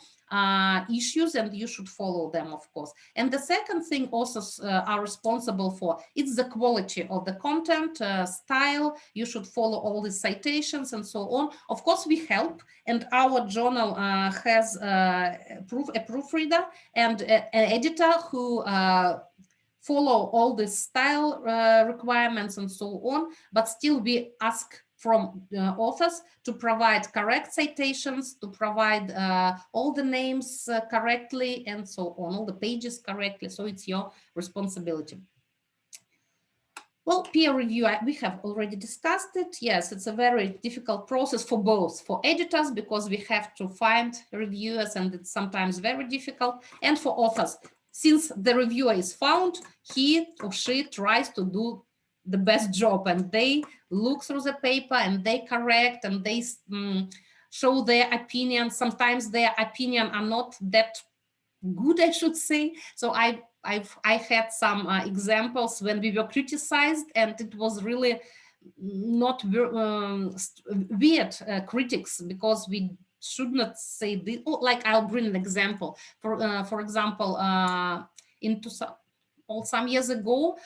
issues, and you should follow them, of course. And the second thing authors are responsible for, it's the quality of the content, style. You should follow all the citations and so on. Of course, we help, and our journal has a proofreader and an editor who follow all the style requirements and so on, but still we ask from authors to provide correct citations, to provide all the names correctly and so on, all the pages correctly. So it's your responsibility. Well, peer review, we have already discussed it. Yes, it's a very difficult process for both, for editors, because we have to find reviewers and it's sometimes very difficult, and for authors. Since the reviewer is found, he or she tries to do the best job, and they look through the paper and they correct and they show their opinion. Sometimes their opinion are not that good, I should say. So I had some examples when we were criticized, and it was really not weird critics, because we should not say this. Oh, like I'll bring an example. For example, into some years ago,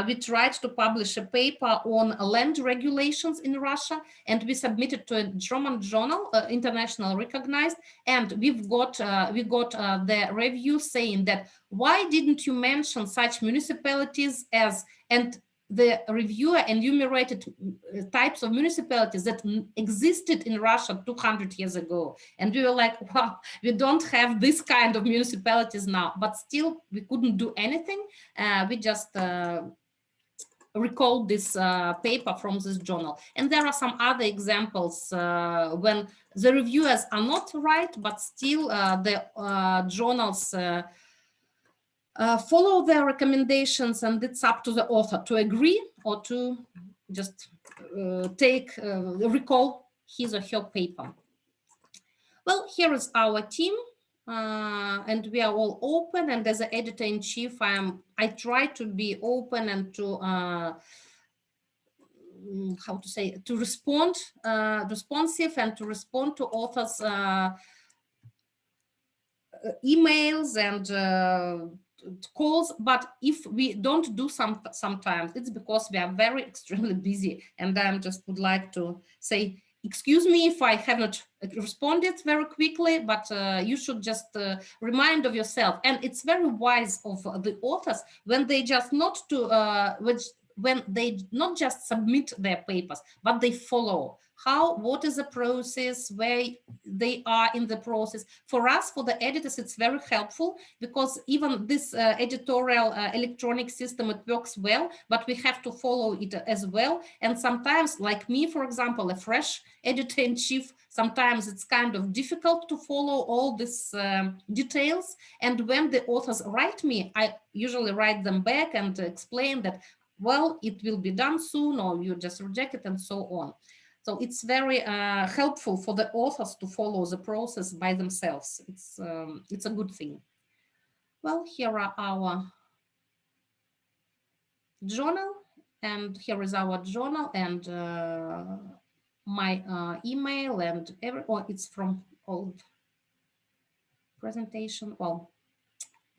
we tried to publish a paper on land regulations in Russia, and we submitted to a German journal, international recognized, and we got the review saying that, why didn't you mention such municipalities as, and the reviewer enumerated types of municipalities that existed in Russia 200 years ago. And we were like, wow, we don't have this kind of municipalities now, but still we couldn't do anything. We just recalled this paper from this journal. And there are some other examples when the reviewers are not right, but still the journals follow their recommendations, and it's up to the author to agree or to just recall his or her paper. Well, here is our team, and we are all open. And as an editor-in-chief, I try to be open and to how to say, to respond, responsive, and to respond to authors' emails and calls. But if we don't do sometimes, it's because we are very extremely busy, and I just would like to say, excuse me if I have not responded very quickly, but you should just remind of yourself. And it's very wise of the authors when they just not to when they not just submit their papers, but they follow what is the process, where they are in the process. For us, for the editors, it's very helpful, because even this editorial electronic system, it works well, but we have to follow it as well. And sometimes, like me, for example, a fresh editor-in-chief, sometimes it's kind of difficult to follow all these details. And when the authors write me, I usually write them back and explain that, well, it will be done soon, or you just reject it, and so on. So it's very helpful for the authors to follow the process by themselves. It's a good thing. Well, here are our journal, and here is our journal, and my email, and it's from old presentation. Well,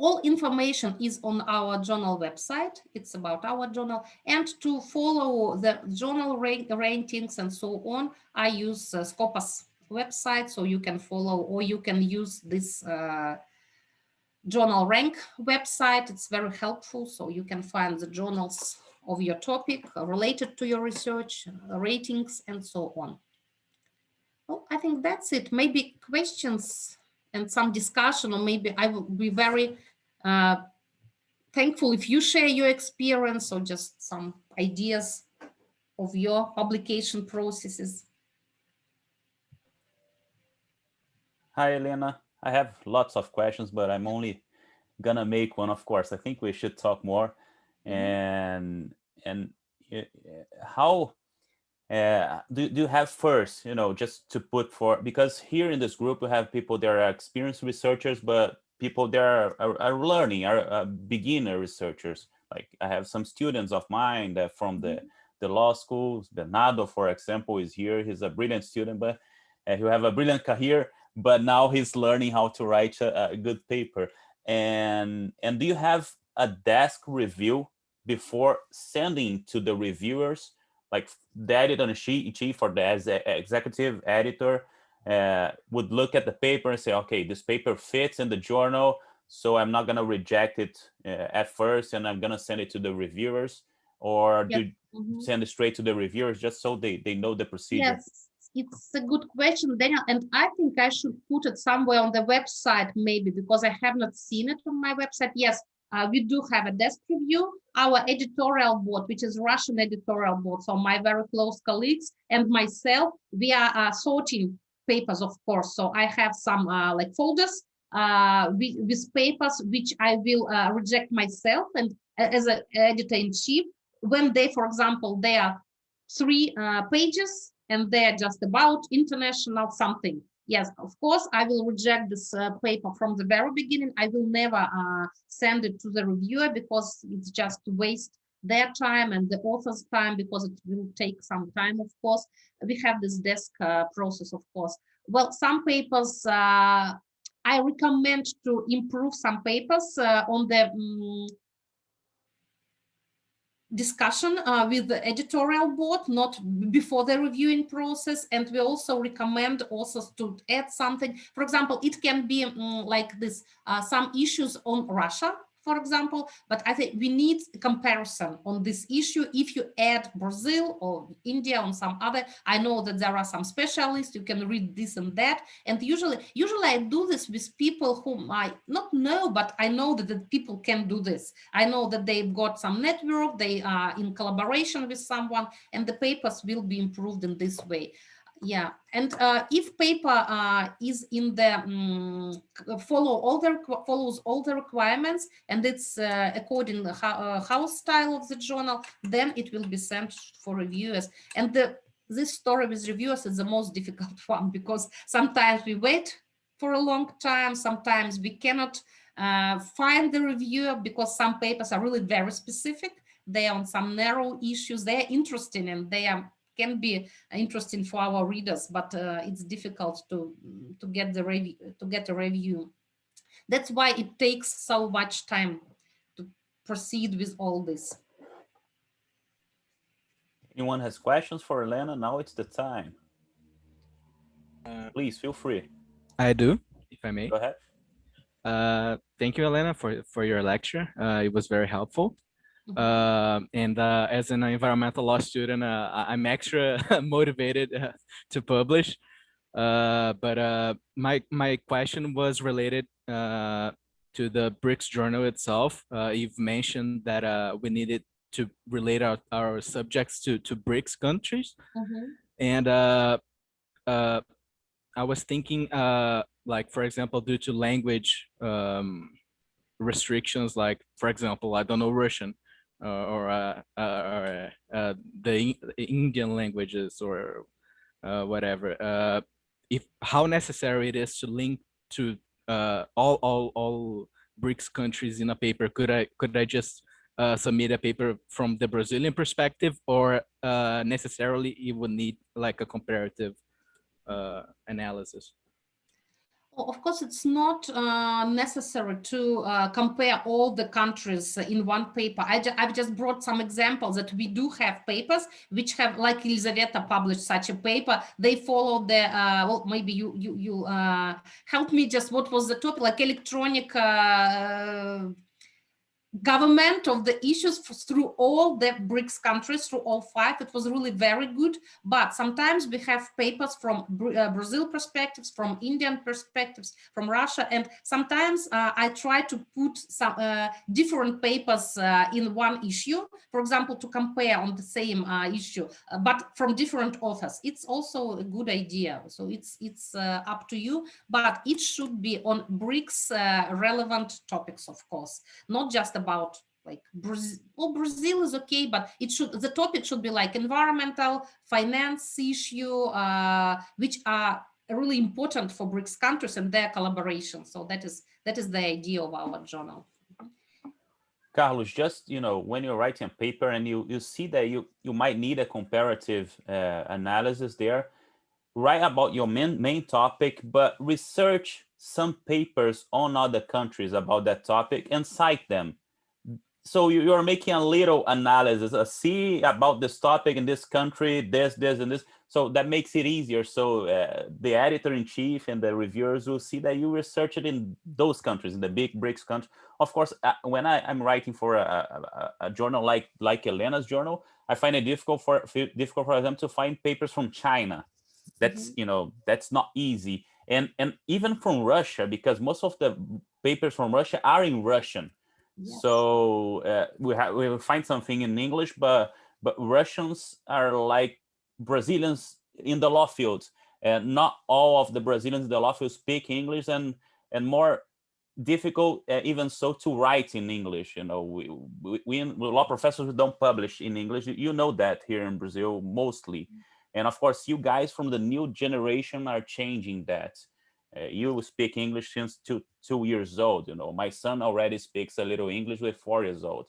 all information is on our journal website. It's about our journal. And to follow the journal rankings and so on, I use Scopus website, so you can follow, or you can use this journal rank website. It's very helpful, so you can find the journals of your topic related to your research, ratings, and so on. Well, I think that's it. Maybe questions and some discussion, or maybe I will be very thankful if you share your experience or just some ideas of your publication processes. Hi, Elena. I have lots of questions, but I'm only gonna make one, of course. I think we should talk more. And how do you have first, just to put because here in this group we have people that are experienced researchers, but people that are learning, are beginner researchers. Like I have some students of mine that from the law schools. Bernardo, for example, is here. He's a brilliant student, but he have a brilliant career, but now he's learning how to write a good paper. And do you have a desk review before sending to the reviewers? Like the editor-in-chief or the executive editor would look at the paper and say, okay, this paper fits in the journal, so I'm not going to reject it at first, and I'm going to send it to the reviewers? Or do you send it straight to the reviewers just so they know the procedure? Yes, it's a good question, Daniel, and I think I should put it somewhere on the website, maybe, because I have not seen it on my website. Yes, we do have a desk review. Our editorial board, which is Russian editorial board, so my very close colleagues and myself, we are sorting papers, of course. So I have some like folders with papers which I will reject myself and as an editor-in-chief, when they, for example, they are 3 pages and they're just about international something. Yes, of course, I will reject this paper from the very beginning. I will never send it to the reviewer because it's just to waste their time and the author's time, because it will take some time, of course. We have this desk process, of course. Well, some papers, I recommend to improve some papers on the discussion with the editorial board, not before the reviewing process. And we also recommend authors to add something. For example, it can be like this, some issues on Russia, for example, but I think we need a comparison on this issue. If you add Brazil or India on some other, I know that there are some specialists, you can read this and that. And usually I do this with people whom I not know, but I know that the people can do this. I know that they've got some network, they are in collaboration with someone, and the papers will be improved in this way. Yeah, and if paper is in the follows all the requirements, and it's according to house style of the journal, then it will be sent for reviewers. And this story with reviewers is the most difficult one, because sometimes we wait for a long time, sometimes we cannot find the reviewer, because some papers are really very specific. They are on some narrow issues, they are interesting, and they are can be interesting for our readers, but it's difficult to get the review, to get a review. That's why it takes so much time to proceed with all this. Anyone has questions for Elena? Now it's the time. Please feel free. I do, if I may. Go ahead. Thank you, Elena, for your lecture. It was very helpful. And as an environmental law student, I'm extra motivated to publish. But my question was related to the BRICS journal itself. You've mentioned that we needed to relate our subjects to BRICS countries. And I was thinking, like, for example, due to language restrictions, like, for example, I don't know Russian, or the Indian languages, or whatever. If how necessary it is to link to all BRICS countries in a paper. Could I just submit a paper from the Brazilian perspective, or necessarily you would need like a comparative analysis? Of course, it's not necessary to compare all the countries in one paper. I've just brought some examples that we do have papers which have, like Elizaveta published such a paper. They follow the, well, maybe you help me just, what was the topic, like electronic government of the issues through all the BRICS countries, through all 5. It was really very good. But sometimes we have papers from Brazil perspectives, from Indian perspectives, from Russia, and sometimes I try to put some different papers in one issue, for example, to compare on the same issue, but from different authors. It's also a good idea. So it's up to you, but it should be on BRICS relevant topics, of course, not just about like Brazil. Well, Brazil is okay, but the topic should be like environmental, finance issue, which are really important for BRICS countries and their collaboration. So that is the idea of our journal. Carlos, just, you know, when you're writing a paper and you see that you might need a comparative analysis there, write about your main topic, but research some papers on other countries about that topic and cite them. So you're making a little analysis, see about this topic in this country, this, and this. So that makes it easier. So the editor-in-chief and the reviewers will see that you researched it in those countries, in the big BRICS countries. Of course, when I'm writing for a journal like Elena's journal, I find it difficult for them to find papers from China. That's, you know, that's not easy. And even from Russia, because most of the papers from Russia are in Russian. Yes. So we will find something in English, but Russians are like Brazilians in the law field, and not all of the Brazilians in the law field speak English, and more difficult even so to write in English. You know, we law professors who don't publish in English, you know that here in Brazil mostly. And of course, you guys from the new generation are changing that. You speak English since two years old. You know, my son already speaks a little English with 4 years old,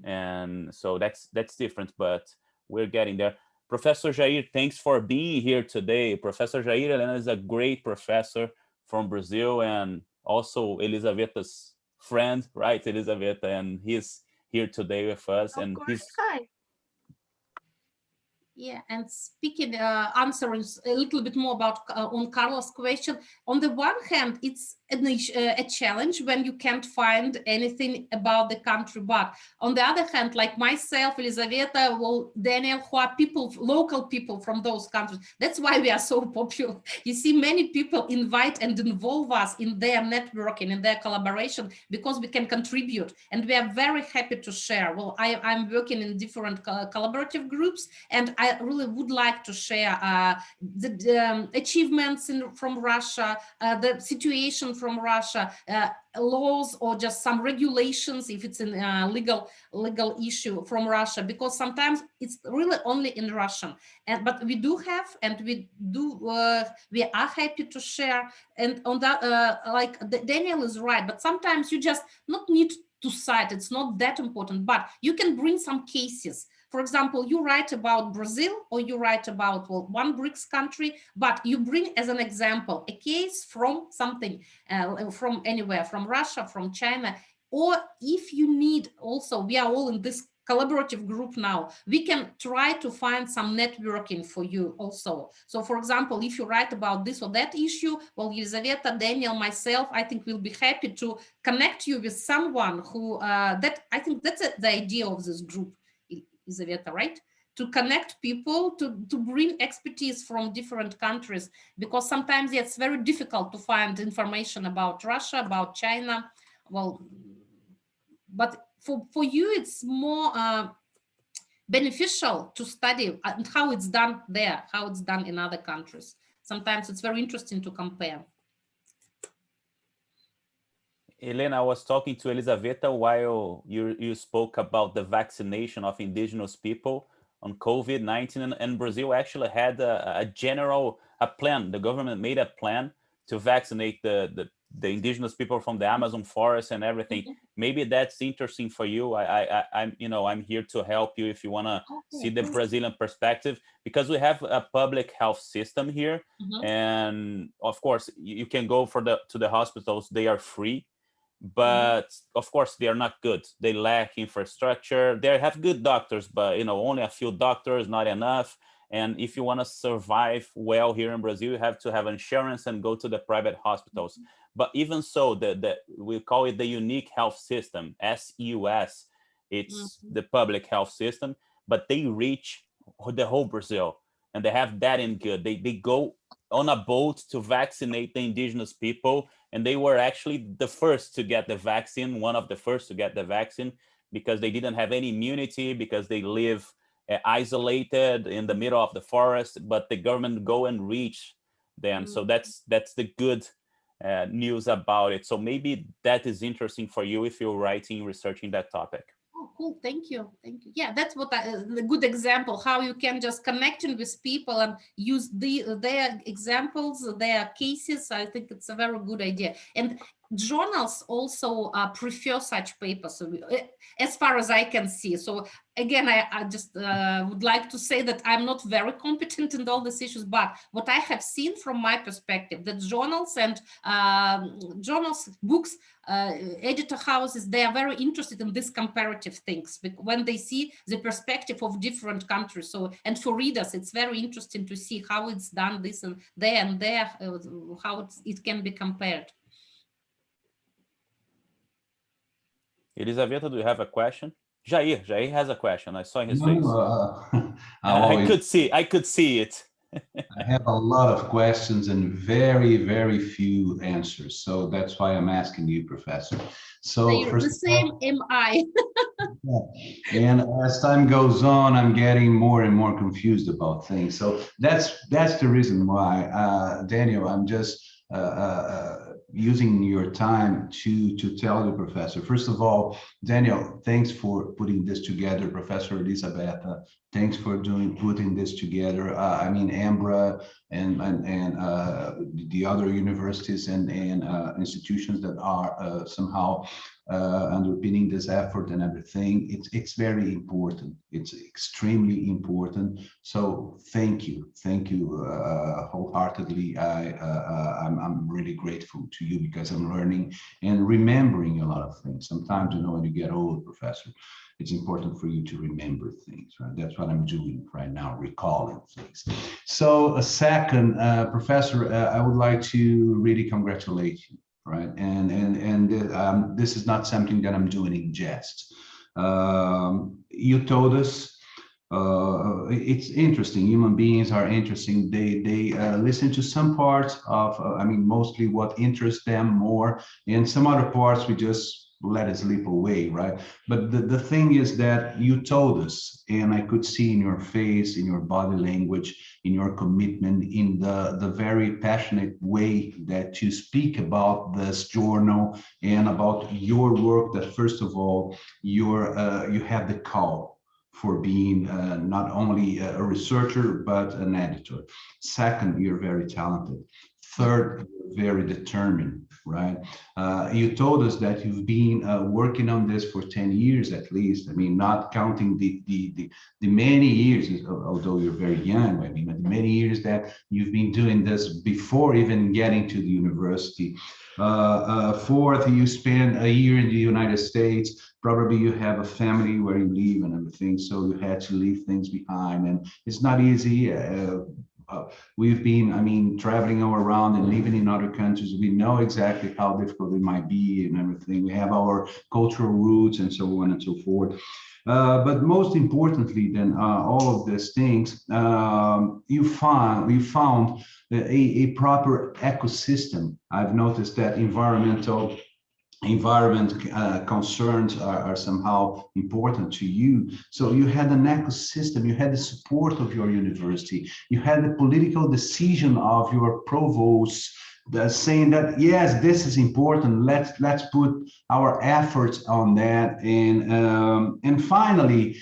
and so that's different. But we're getting there. Professor Jair, thanks for being here today. Professor Jair Helena is a great professor from Brazil, and also Elisaveta's friend, right, Elisaveta, and he's here today with us, Of and course. he's Hi. Yeah, and speaking, answering a little bit more about on Carlos' question. On the one hand, it's a challenge when you can't find anything about the country. But on the other hand, like myself, Elisaveta, well, Daniel, who are people, local people from those countries. That's why we are so popular. You see, many people invite and involve us in their networking, in their collaboration, because we can contribute, and we are very happy to share. Well, I'm working in different collaborative groups, and I really would like to share the achievements from Russia, the situation from Russia, laws or just some regulations if it's a legal issue from Russia, because sometimes it's really only in Russian. But we do have, and we are happy to share. And on that, like Daniel is right, but sometimes you just not need to cite, it's not that important, but you can bring some cases. For example, you write about Brazil, or you write about, well, one BRICS country, but you bring as an example a case from something, from anywhere, from Russia, from China. Or if you need also, we are all in this collaborative group now, we can try to find some networking for you also. So for example, if you write about this or that issue, well, Elisaveta, Daniel, myself, I think we'll be happy to connect you with someone who, that I think that's the idea of this group, Elisaveta, right? To connect people, to bring expertise from different countries, because sometimes it's very difficult to find information about Russia, about China. Well, but for you, it's more beneficial to study how it's done there, how it's done in other countries. Sometimes it's very interesting to compare. Elena, I was talking to Elisaveta while you spoke about the vaccination of indigenous people on COVID-19, and Brazil actually had a plan. The government made a plan to vaccinate the indigenous people from the Amazon forest and everything. Mm-hmm. Maybe that's interesting for you. I'm here to help you if you want to see the Brazilian perspective, because we have a public health system here. Mm-hmm. And of course you can go to the hospitals, they are free. But of course they are not good. They lack infrastructure. They have good doctors, but only a few doctors, not enough. And if you want to survive well here in Brazil, you have to have insurance and go to the private hospitals. But even so, we call it the unique health system, SUS. It's the public health system, but they reach the whole Brazil, and they have that in good. They go on a boat to vaccinate the indigenous people, and they were actually the first to get the vaccine, one of the first to get the vaccine, because they didn't have any immunity, because they live isolated in the middle of the forest, but the government go and reach them. So that's the good news about it. So maybe that is interesting for you if you're researching that topic. Oh, cool. Thank you. Thank you. Yeah, that's what the good example, how you can just connecting with people and use their examples, their cases. I think it's a very good idea. And journals also prefer such papers, as far as I can see. So again, I just would like to say that I'm not very competent in all these issues, but what I have seen from my perspective, that journals and books, editor houses, they are very interested in these comparative things when they see the perspective of different countries. So, and for readers, it's very interesting to see how it's done this and there, how it can be compared. Elisaveta, do you have a question? Jair has a question. I saw his face. I could see it. I have a lot of questions and very, very few answers. So that's why I'm asking you, Professor. So The same am I. and as time goes on, I'm getting more and more confused about things. So that's the reason why, Daniel, I'm just using your time to tell you, Professor. First of all, Daniel, thanks for putting this together. Professor Elizabeth, thanks for putting this together. I mean, Ambra and the other universities and institutions that are somehow underpinning this effort and everything. It's very important. It's extremely important. So thank you wholeheartedly. I'm really grateful to you because I'm learning and remembering a lot of things. Sometimes, you know, when you get old, Professor, it's important for you to remember things, right? That's what I'm doing right now, recalling things. So a second, Professor, I would like to really congratulate you, right? And this is not something that I'm doing in jest. You told us, it's interesting. Human beings are interesting. They listen to some parts of, I mean, mostly what interests them more, and some other parts we just let it slip away, right? But the thing is that you told us, and I could see in your face, in your body language, in your commitment, in the very passionate way that you speak about this journal and about your work, that first of all, you have the call for being not only a researcher, but an editor. Second, you're very talented. Third, you're very determined, right? You told us that you've been working on this for 10 years at least. I mean, not counting the many years, although you're very young, I mean, the many years that you've been doing this before even getting to the university. Fourth, you spent a year in the United States. Probably you have a family where you live and everything, so you had to leave things behind, and it's not easy. We've been, I mean, traveling all around and living in other countries. We know exactly how difficult it might be and everything. We have our cultural roots and so on and so forth. But most importantly than all of these things, we found a proper ecosystem. I've noticed that environment concerns are somehow important to you. So you had an ecosystem, you had the support of your university, you had the political decision of your provost saying that, yes, this is important, let's put our efforts on that. And finally,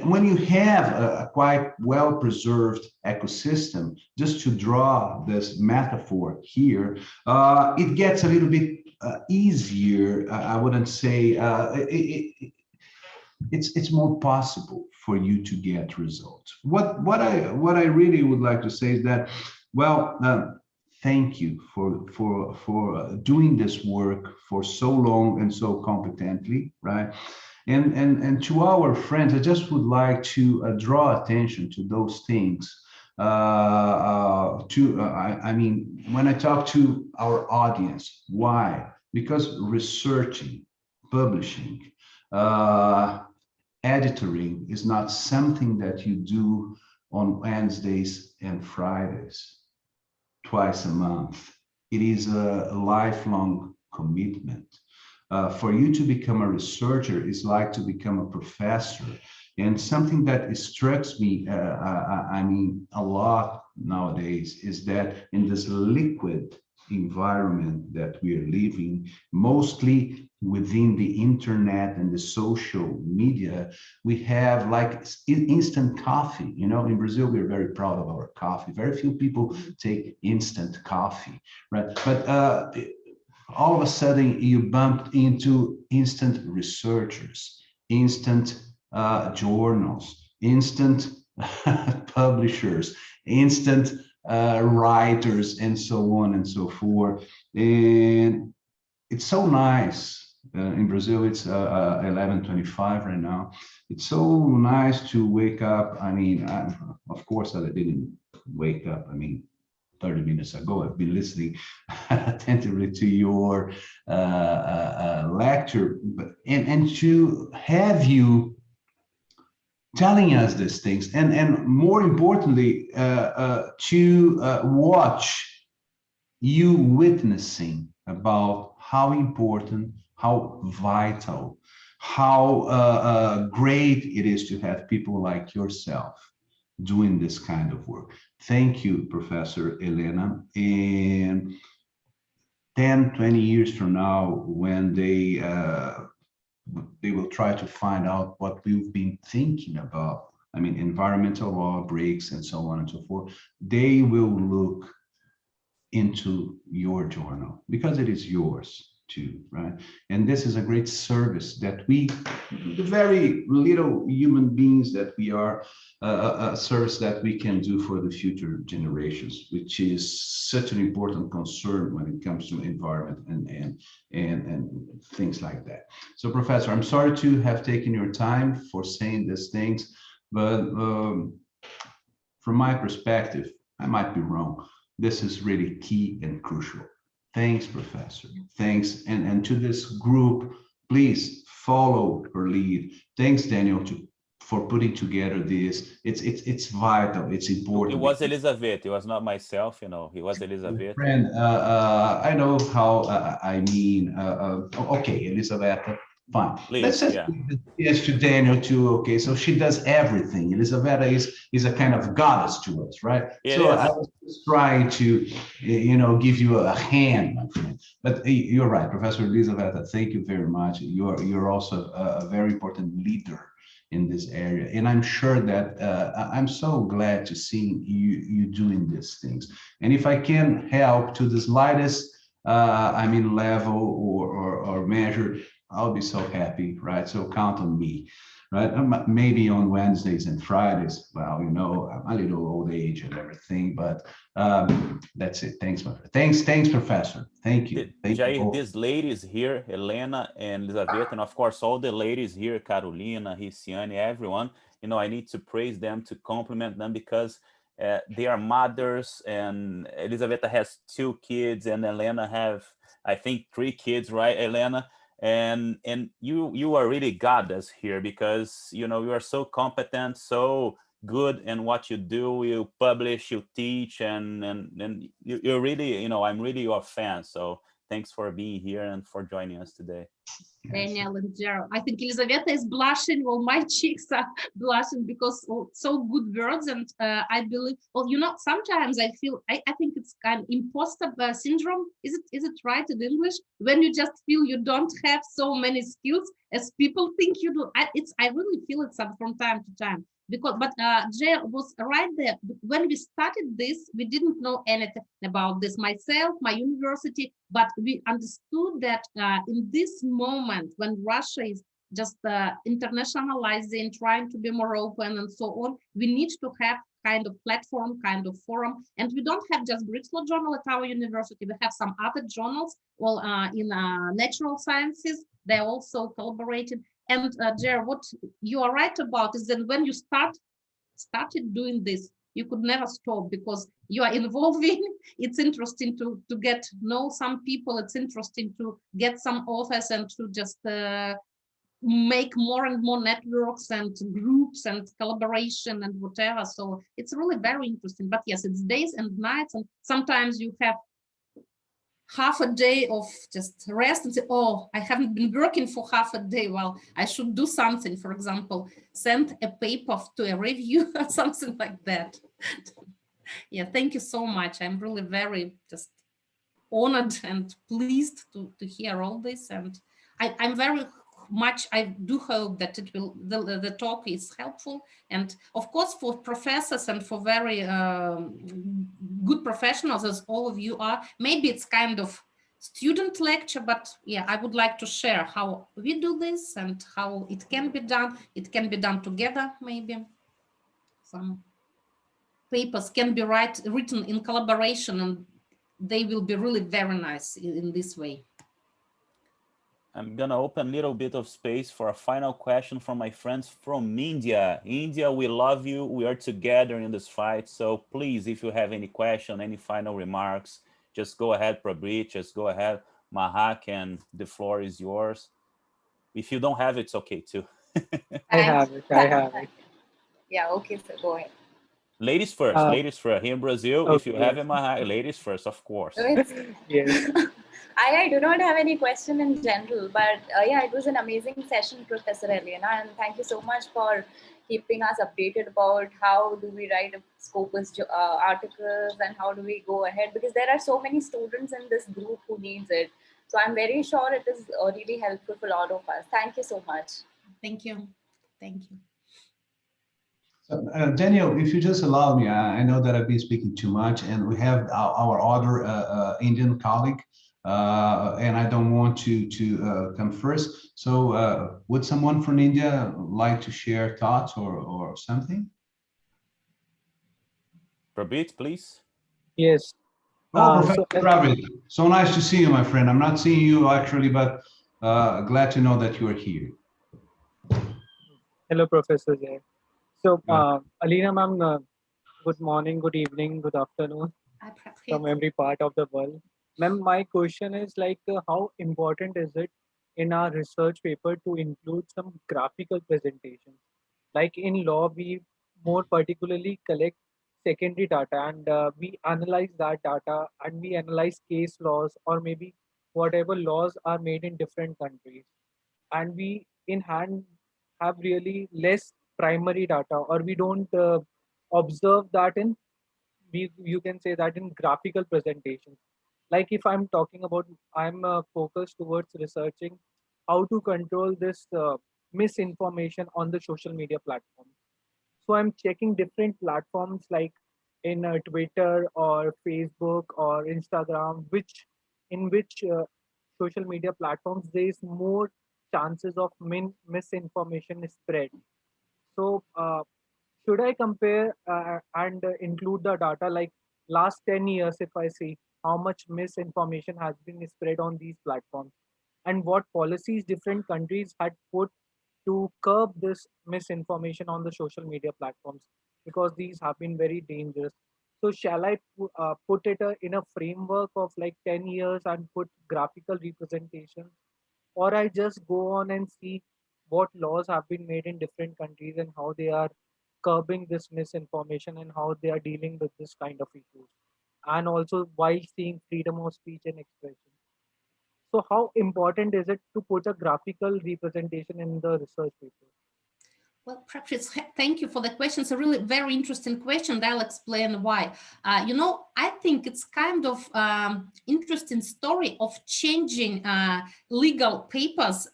when you have a quite well-preserved ecosystem, just to draw this metaphor here, it gets a little bit easier. I wouldn't say it's more possible for you to get results. What I really would like to say is that, well, thank you for doing this work for so long and so competently, right? And to our friends, I just would like to draw attention to those things. I mean, when I talk to our audience, why? Because researching, publishing, editoring is not something that you do on Wednesdays and Fridays, twice a month. It is a lifelong commitment. For you to become a researcher is like to become a professor. And something that strikes me, I mean, a lot nowadays is that in this liquid environment that we are living, mostly within the internet and the social media, we have like instant coffee. You know, in Brazil, we're very proud of our coffee. Very few people take instant coffee, right? But all of a sudden, you bumped into instant researchers, instant journals, instant publishers, instant writers, and so on and so forth. And it's so nice. In Brazil, it's 11:25 right now. It's so nice to wake up. I mean, of course, I didn't wake up. I mean, 30 minutes ago, I've been listening attentively to your lecture, and to have you telling us these things, and more importantly, to watch you witnessing about how important, how vital, how great it is to have people like yourself doing this kind of work. Thank you, Professor Elena. And 10, 20 years from now, when they will try to find out what we've been thinking about, I mean, environmental law, BRICS, and so on and so forth, they will look into your journal because it is yours too, right? And this is a great service that we, the very little human beings that we are, a service that we can do for the future generations, which is such an important concern when it comes to environment and things like that. So, Professor, I'm sorry to have taken your time for saying these things, but from my perspective, I might be wrong. This is really key and crucial. Thanks, Professor. Thanks. And to this group, please follow her lead. Thanks, Daniel, for putting together this. It's vital. It's important. It was Elizabeth. It was not myself, you know. It was Elizabeth. Friend, I know how I mean. Okay, Elizabeth. Fine. Please, Let's just yes to Daniel too. Okay, so she does everything. Elisabetta is a kind of goddess to us, right? So I was just trying to, you know, give you a hand, my friend. But you're right, Professor Elisabetta. Thank you very much. You're also a very important leader in this area, and I'm sure that I'm so glad to see you doing these things. And if I can help to the slightest, I mean, level or measure, I'll be so happy, right? So count on me, right? Maybe on Wednesdays and Fridays. Well, you know, I'm a little old age and everything, but that's it. Thanks, my friend. Thanks, Professor. Thank you. Thank Jair, you these ladies here, Elena and Elizabeth, and of course, all the ladies here, Carolina, Riciane, everyone, you know, I need to praise them, to compliment them, because they are mothers, and Elizabeth has 2 kids, and Elena have, I think, 3 kids, right, Elena? And you are really goddess here, because, you know, you are so competent, so good in what you do. You publish, you teach, and you're really, you know, I'm really your fan. So thanks for being here and for joining us today. Daniel and Gerald. I think Elizaveta is blushing. Well, my cheeks are blushing because so good words. And I believe, well, you know, sometimes I feel, I think it's kind of imposter syndrome. Is it right in English? When you just feel you don't have so many skills as people think you do. I really feel it from time to time. But Jay was right there. When we started this, we didn't know anything about this, myself, my university, but we understood that in this moment when Russia is just internationalizing, trying to be more open and so on, we need to have kind of platform, kind of forum. And we don't have just BRICS Law Journal at our university. We have some other journals, well, in natural sciences. They're also collaborating. And Jer, what you are right about is that when you started doing this, you could never stop because you are involving. It's interesting to get know some people. It's interesting to get some authors and to just make more and more networks and groups and collaboration and whatever. So it's really very interesting. But yes, it's days and nights, and sometimes you have half a day of just rest and say, oh, I haven't been working for half a day. Well, I should do something. For example, send a paper to a review or something like that. Yeah, thank you so much. I'm really very just honored and pleased to hear all this. And I'm very much, I do hope that it will, the talk is helpful. And of course, for professors and for very good professionals, as all of you are, maybe it's kind of student lecture, but yeah, I would like to share how we do this and how it can be done. It can be done together, maybe. Some papers can be written in collaboration, and they will be really very nice in this way. I'm gonna open a little bit of space for a final question from my friends from India. India, we love you. We are together in this fight. So please, if you have any question, any final remarks, just go ahead, Prabrit, just go ahead, Mahak, and the floor is yours. If you don't have it, it's okay too. I have it. Yeah, okay, so go ahead. Ladies first, ladies first. Here in Brazil, if you Okay, have yes. MRI, ladies first, of course. No, it's, Yes. I do not have any question in general, but yeah, it was an amazing session, Professor Elena, and thank you so much for keeping us updated about how do we write a Scopus articles and how do we go ahead, because there are so many students in this group who needs it. So I'm very sure it is really helpful for a lot of us. Thank you so much. Thank you. Thank you. So, Daniel, if you just allow me, I know that I've been speaking too much, and we have our other Indian colleague, and I don't want to come first. So, would someone from India like to share thoughts or something? Prabit, please. Yes. Oh, So Professor Dravid, so nice to see you, my friend. I'm not seeing you actually, but glad to know that you are here. hello, Professor Jay. So, Alina ma'am, good morning, good evening, good afternoon from every part of the world. Ma'am, my question is like, how important is it in our research paper to include some graphical presentation? Like in law, we more particularly collect secondary data and we analyze that data and we analyze case laws or maybe whatever laws are made in different countries. And we in hand have really less primary data, or we don't observe that in, you can say that in graphical presentations. Like if I'm talking about, I'm focused towards researching how to control this misinformation on the social media platforms. So I'm checking different platforms like in Twitter or Facebook or Instagram, which in which social media platforms there is more chances of misinformation is spread. So should I compare and include the data like last 10 years if I see how much misinformation has been spread on these platforms and what policies different countries had put to curb this misinformation on the social media platforms, because these have been very dangerous. So shall I put it in a framework of like 10 years and put graphical representations, or I just go on and see what laws have been made in different countries and how they are curbing this misinformation and how they are dealing with this kind of issues, and also while seeing freedom of speech and expression. So how important is it to put a graphical representation in the research paper? Well, Precious, thank you for the question. It's a really very interesting question, and I'll explain why. I think it's kind of interesting story of changing legal papers,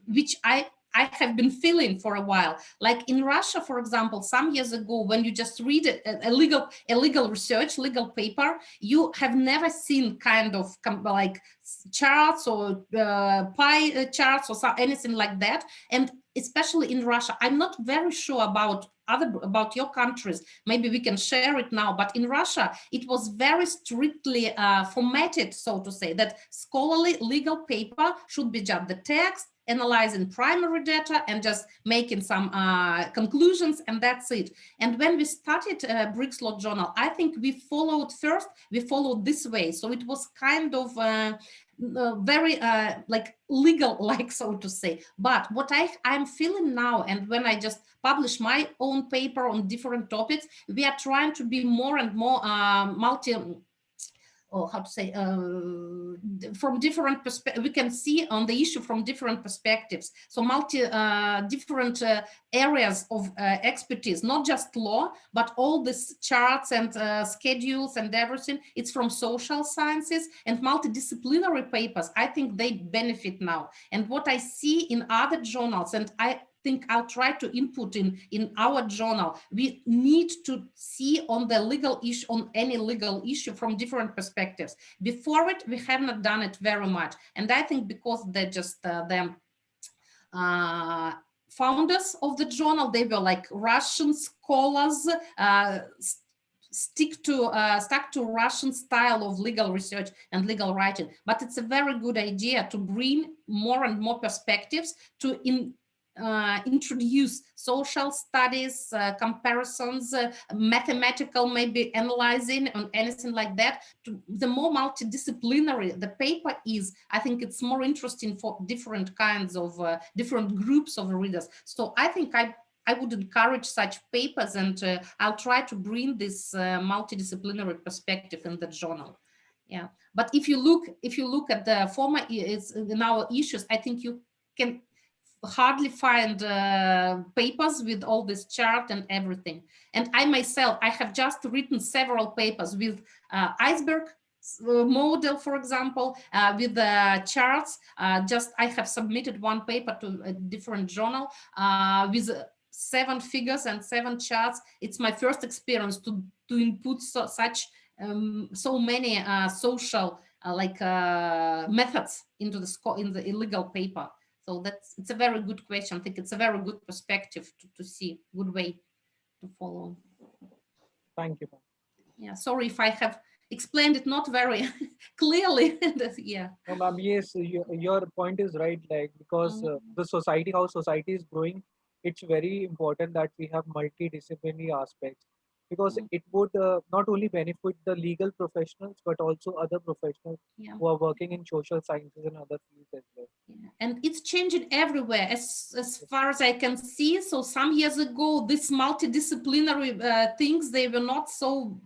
which I have been feeling for a while. Like in Russia, for example, some years ago, when you just read a legal research, legal paper, you have never seen kind of like charts or pie charts or anything like that. And especially in Russia, I'm not very sure about your countries. Maybe we can share it now. But in Russia, it was very strictly formatted, so to say, that scholarly legal paper should be just the text, analyzing primary data and just making some conclusions, and that's it. And when we started BRICS Law Journal, I think we followed this way. So it was kind of very like legal, like, so to say. But what I'm feeling now, and when I just publish my own paper on different topics, we are trying to be more and more from different perspectives. We can see on the issue from different perspectives. So different areas of expertise, not just law, but all these charts and schedules and everything. It's from social sciences and multidisciplinary papers. I think they benefit now. And what I see in other journals, and I think I'll try to input in our journal, we need to see on the legal issue, on any legal issue from different perspectives. Before it, we have not done it very much. And I think because they're just the founders of the journal, they were like Russian scholars, stuck to Russian style of legal research and legal writing. But it's a very good idea to bring more and more perspectives to introduce social studies, comparisons, mathematical, maybe analyzing and anything like that. The more multidisciplinary the paper is, I think it's more interesting for different kinds of different groups of readers. So I think I would encourage such papers, and I'll try to bring this multidisciplinary perspective in the journal. Yeah, but if you look at the former in our issues, I think you can hardly find papers with all this chart and everything. And I myself, I have just written several papers with iceberg model, for example, with the charts. I have submitted one paper to a different journal with 7 figures and 7 charts. It's my first experience to input so many social methods into the illegal paper. So it's a very good question. I think it's a very good perspective to see, good way to follow. Thank you. Yeah, sorry if I have explained it not very clearly. Yeah. No, ma'am, yes, your point is right. Like, because the society, how society is growing, it's very important that we have multidisciplinary aspects, because it would not only benefit the legal professionals, but also other professionals who are working in social sciences and other fields as well. Yeah. And it's changing everywhere as far as I can see. So some years ago, these multidisciplinary things, they were not so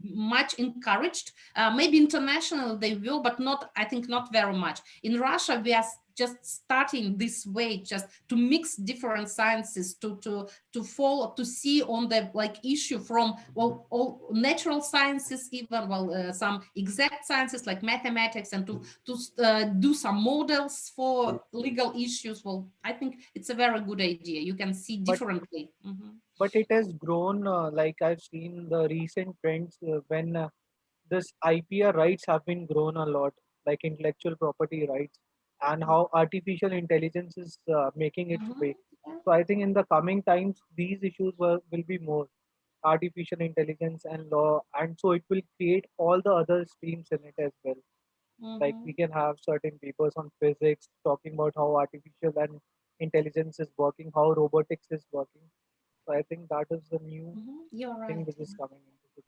much encouraged. Maybe internationally they will, but I think not very much. In Russia, we are just starting this way, just to mix different sciences, to follow, to see on the issue from all natural sciences, even some exact sciences like mathematics, and to do some models for legal issues. Well, I think it's a very good idea. You can see differently. But it has grown, like I've seen the recent trends when this IPR rights have been grown a lot, like intellectual property rights, and how artificial intelligence is making its way. So I think in the coming times, these issues will be more artificial intelligence and law, and so it will create all the other streams in it as well. Like we can have certain papers on physics talking about how artificial and intelligence is working, how robotics is working. So I think that is the new thing which is coming into the.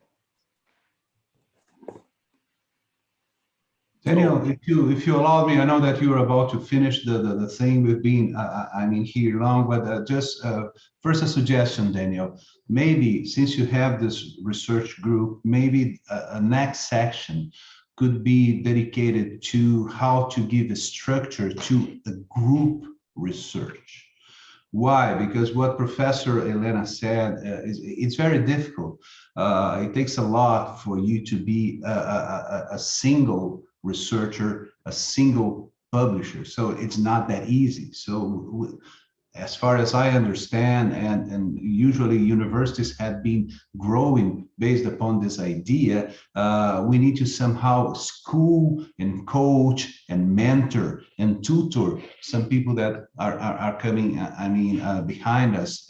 Daniel, if you allow me, I know that you are about to finish the thing. We've been, here long, but just first a suggestion, Daniel. Maybe since you have this research group, maybe a next section could be dedicated to how to give a structure to a group research. Why? Because what Professor Elena said it's very difficult. It takes a lot for you to be a single researcher, a single publisher. So it's not that easy. So as far as I understand, and usually universities have been growing based upon this idea, we need to somehow school and coach and mentor and tutor some people that are coming, behind us,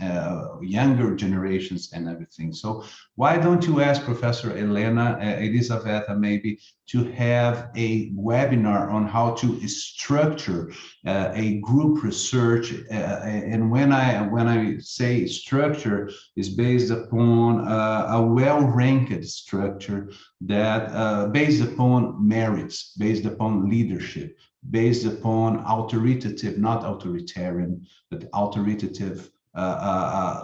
younger generations and everything. So why don't you ask Professor Elena, Elisaveta, maybe to have a webinar on how to structure a group research, and when I say structure, is based upon a well-ranked structure that based upon merits, based upon leadership, based upon authoritative, not authoritarian, but authoritative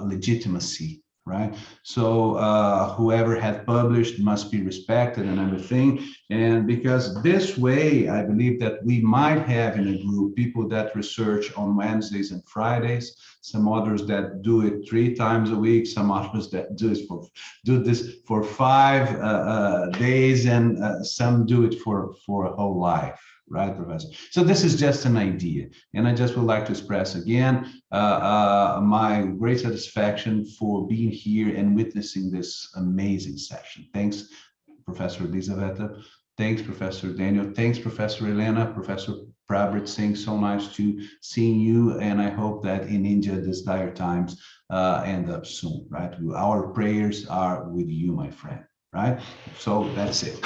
legitimacy. Right, so whoever had published must be respected and everything. And because this way, I believe that we might have in a group people that research on Wednesdays and Fridays, some others that do it 3 times a week, some others that do this for 5 days, and some do it for a whole life. Right, Professor? So this is just an idea. And I just would like to express again my great satisfaction for being here and witnessing this amazing session. Thanks, Professor Elisaveta. Thanks, Professor Daniel. Thanks, Professor Elena, Professor Prabhat Singh. So nice to seeing you. And I hope that in India, these dire times end up soon, right? Our prayers are with you, my friend, right? So that's it.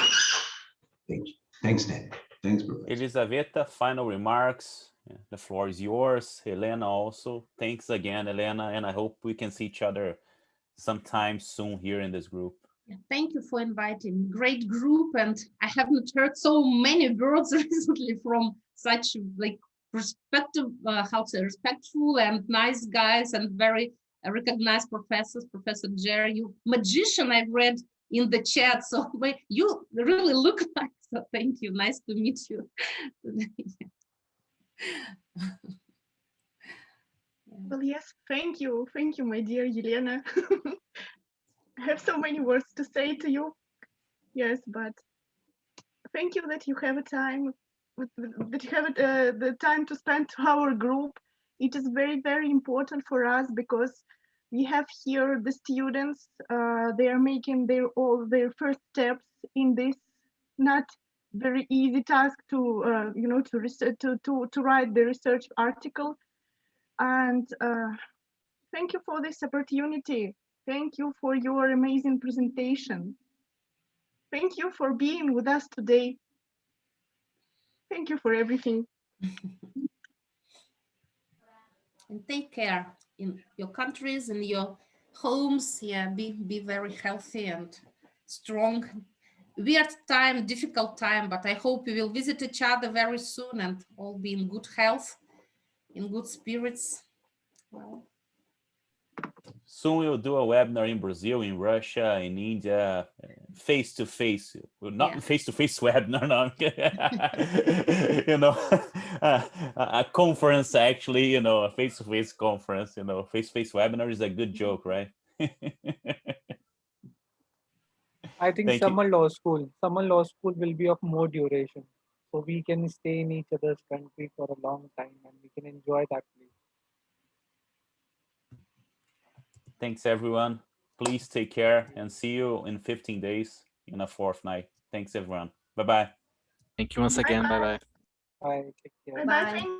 Thank you. Thanks, Daniel. Thanks, Professor. Elisaveta, final remarks. The floor is yours. Helena also. Thanks again, Helena, and I hope we can see each other sometime soon here in this group. Yeah, thank you for inviting. Great group, and I haven't heard so many words recently from such respectful and nice guys, and very recognized professors, Professor Jerry, you magician, I've read in the chat. So you really look like, so thank you. Nice to meet you. Well, yes, thank you, my dear Yelena. I have so many words to say to you. Yes, but thank you that you have a time, that you have the time to spend to our group. It is very, very important for us because we have here the students. They are making all their first steps in this not very easy task to to research, to write the research article. And thank you for this opportunity. Thank you for your amazing presentation. Thank you for being with us today. Thank you for everything. And take care in your countries, in your homes. Yeah, be very healthy and strong. Weird time, difficult time, but I hope we will visit each other very soon and all be in good health, in good spirits. Well, soon we'll do a webinar in Brazil, in Russia, in India, face-to-face. Well, not face-to-face webinar, no. You know, a conference actually, you know, a face-to-face conference, you know, face-to-face webinar is a good joke, right? I think summer law school will be of more duration. So we can stay in each other's country for a long time and we can enjoy that place. Thanks, everyone. Please take care and see you in 15 days in a fourth night. Thanks, everyone. Bye-bye. Thank you once again. Bye-bye. Bye. Take care. Bye-bye.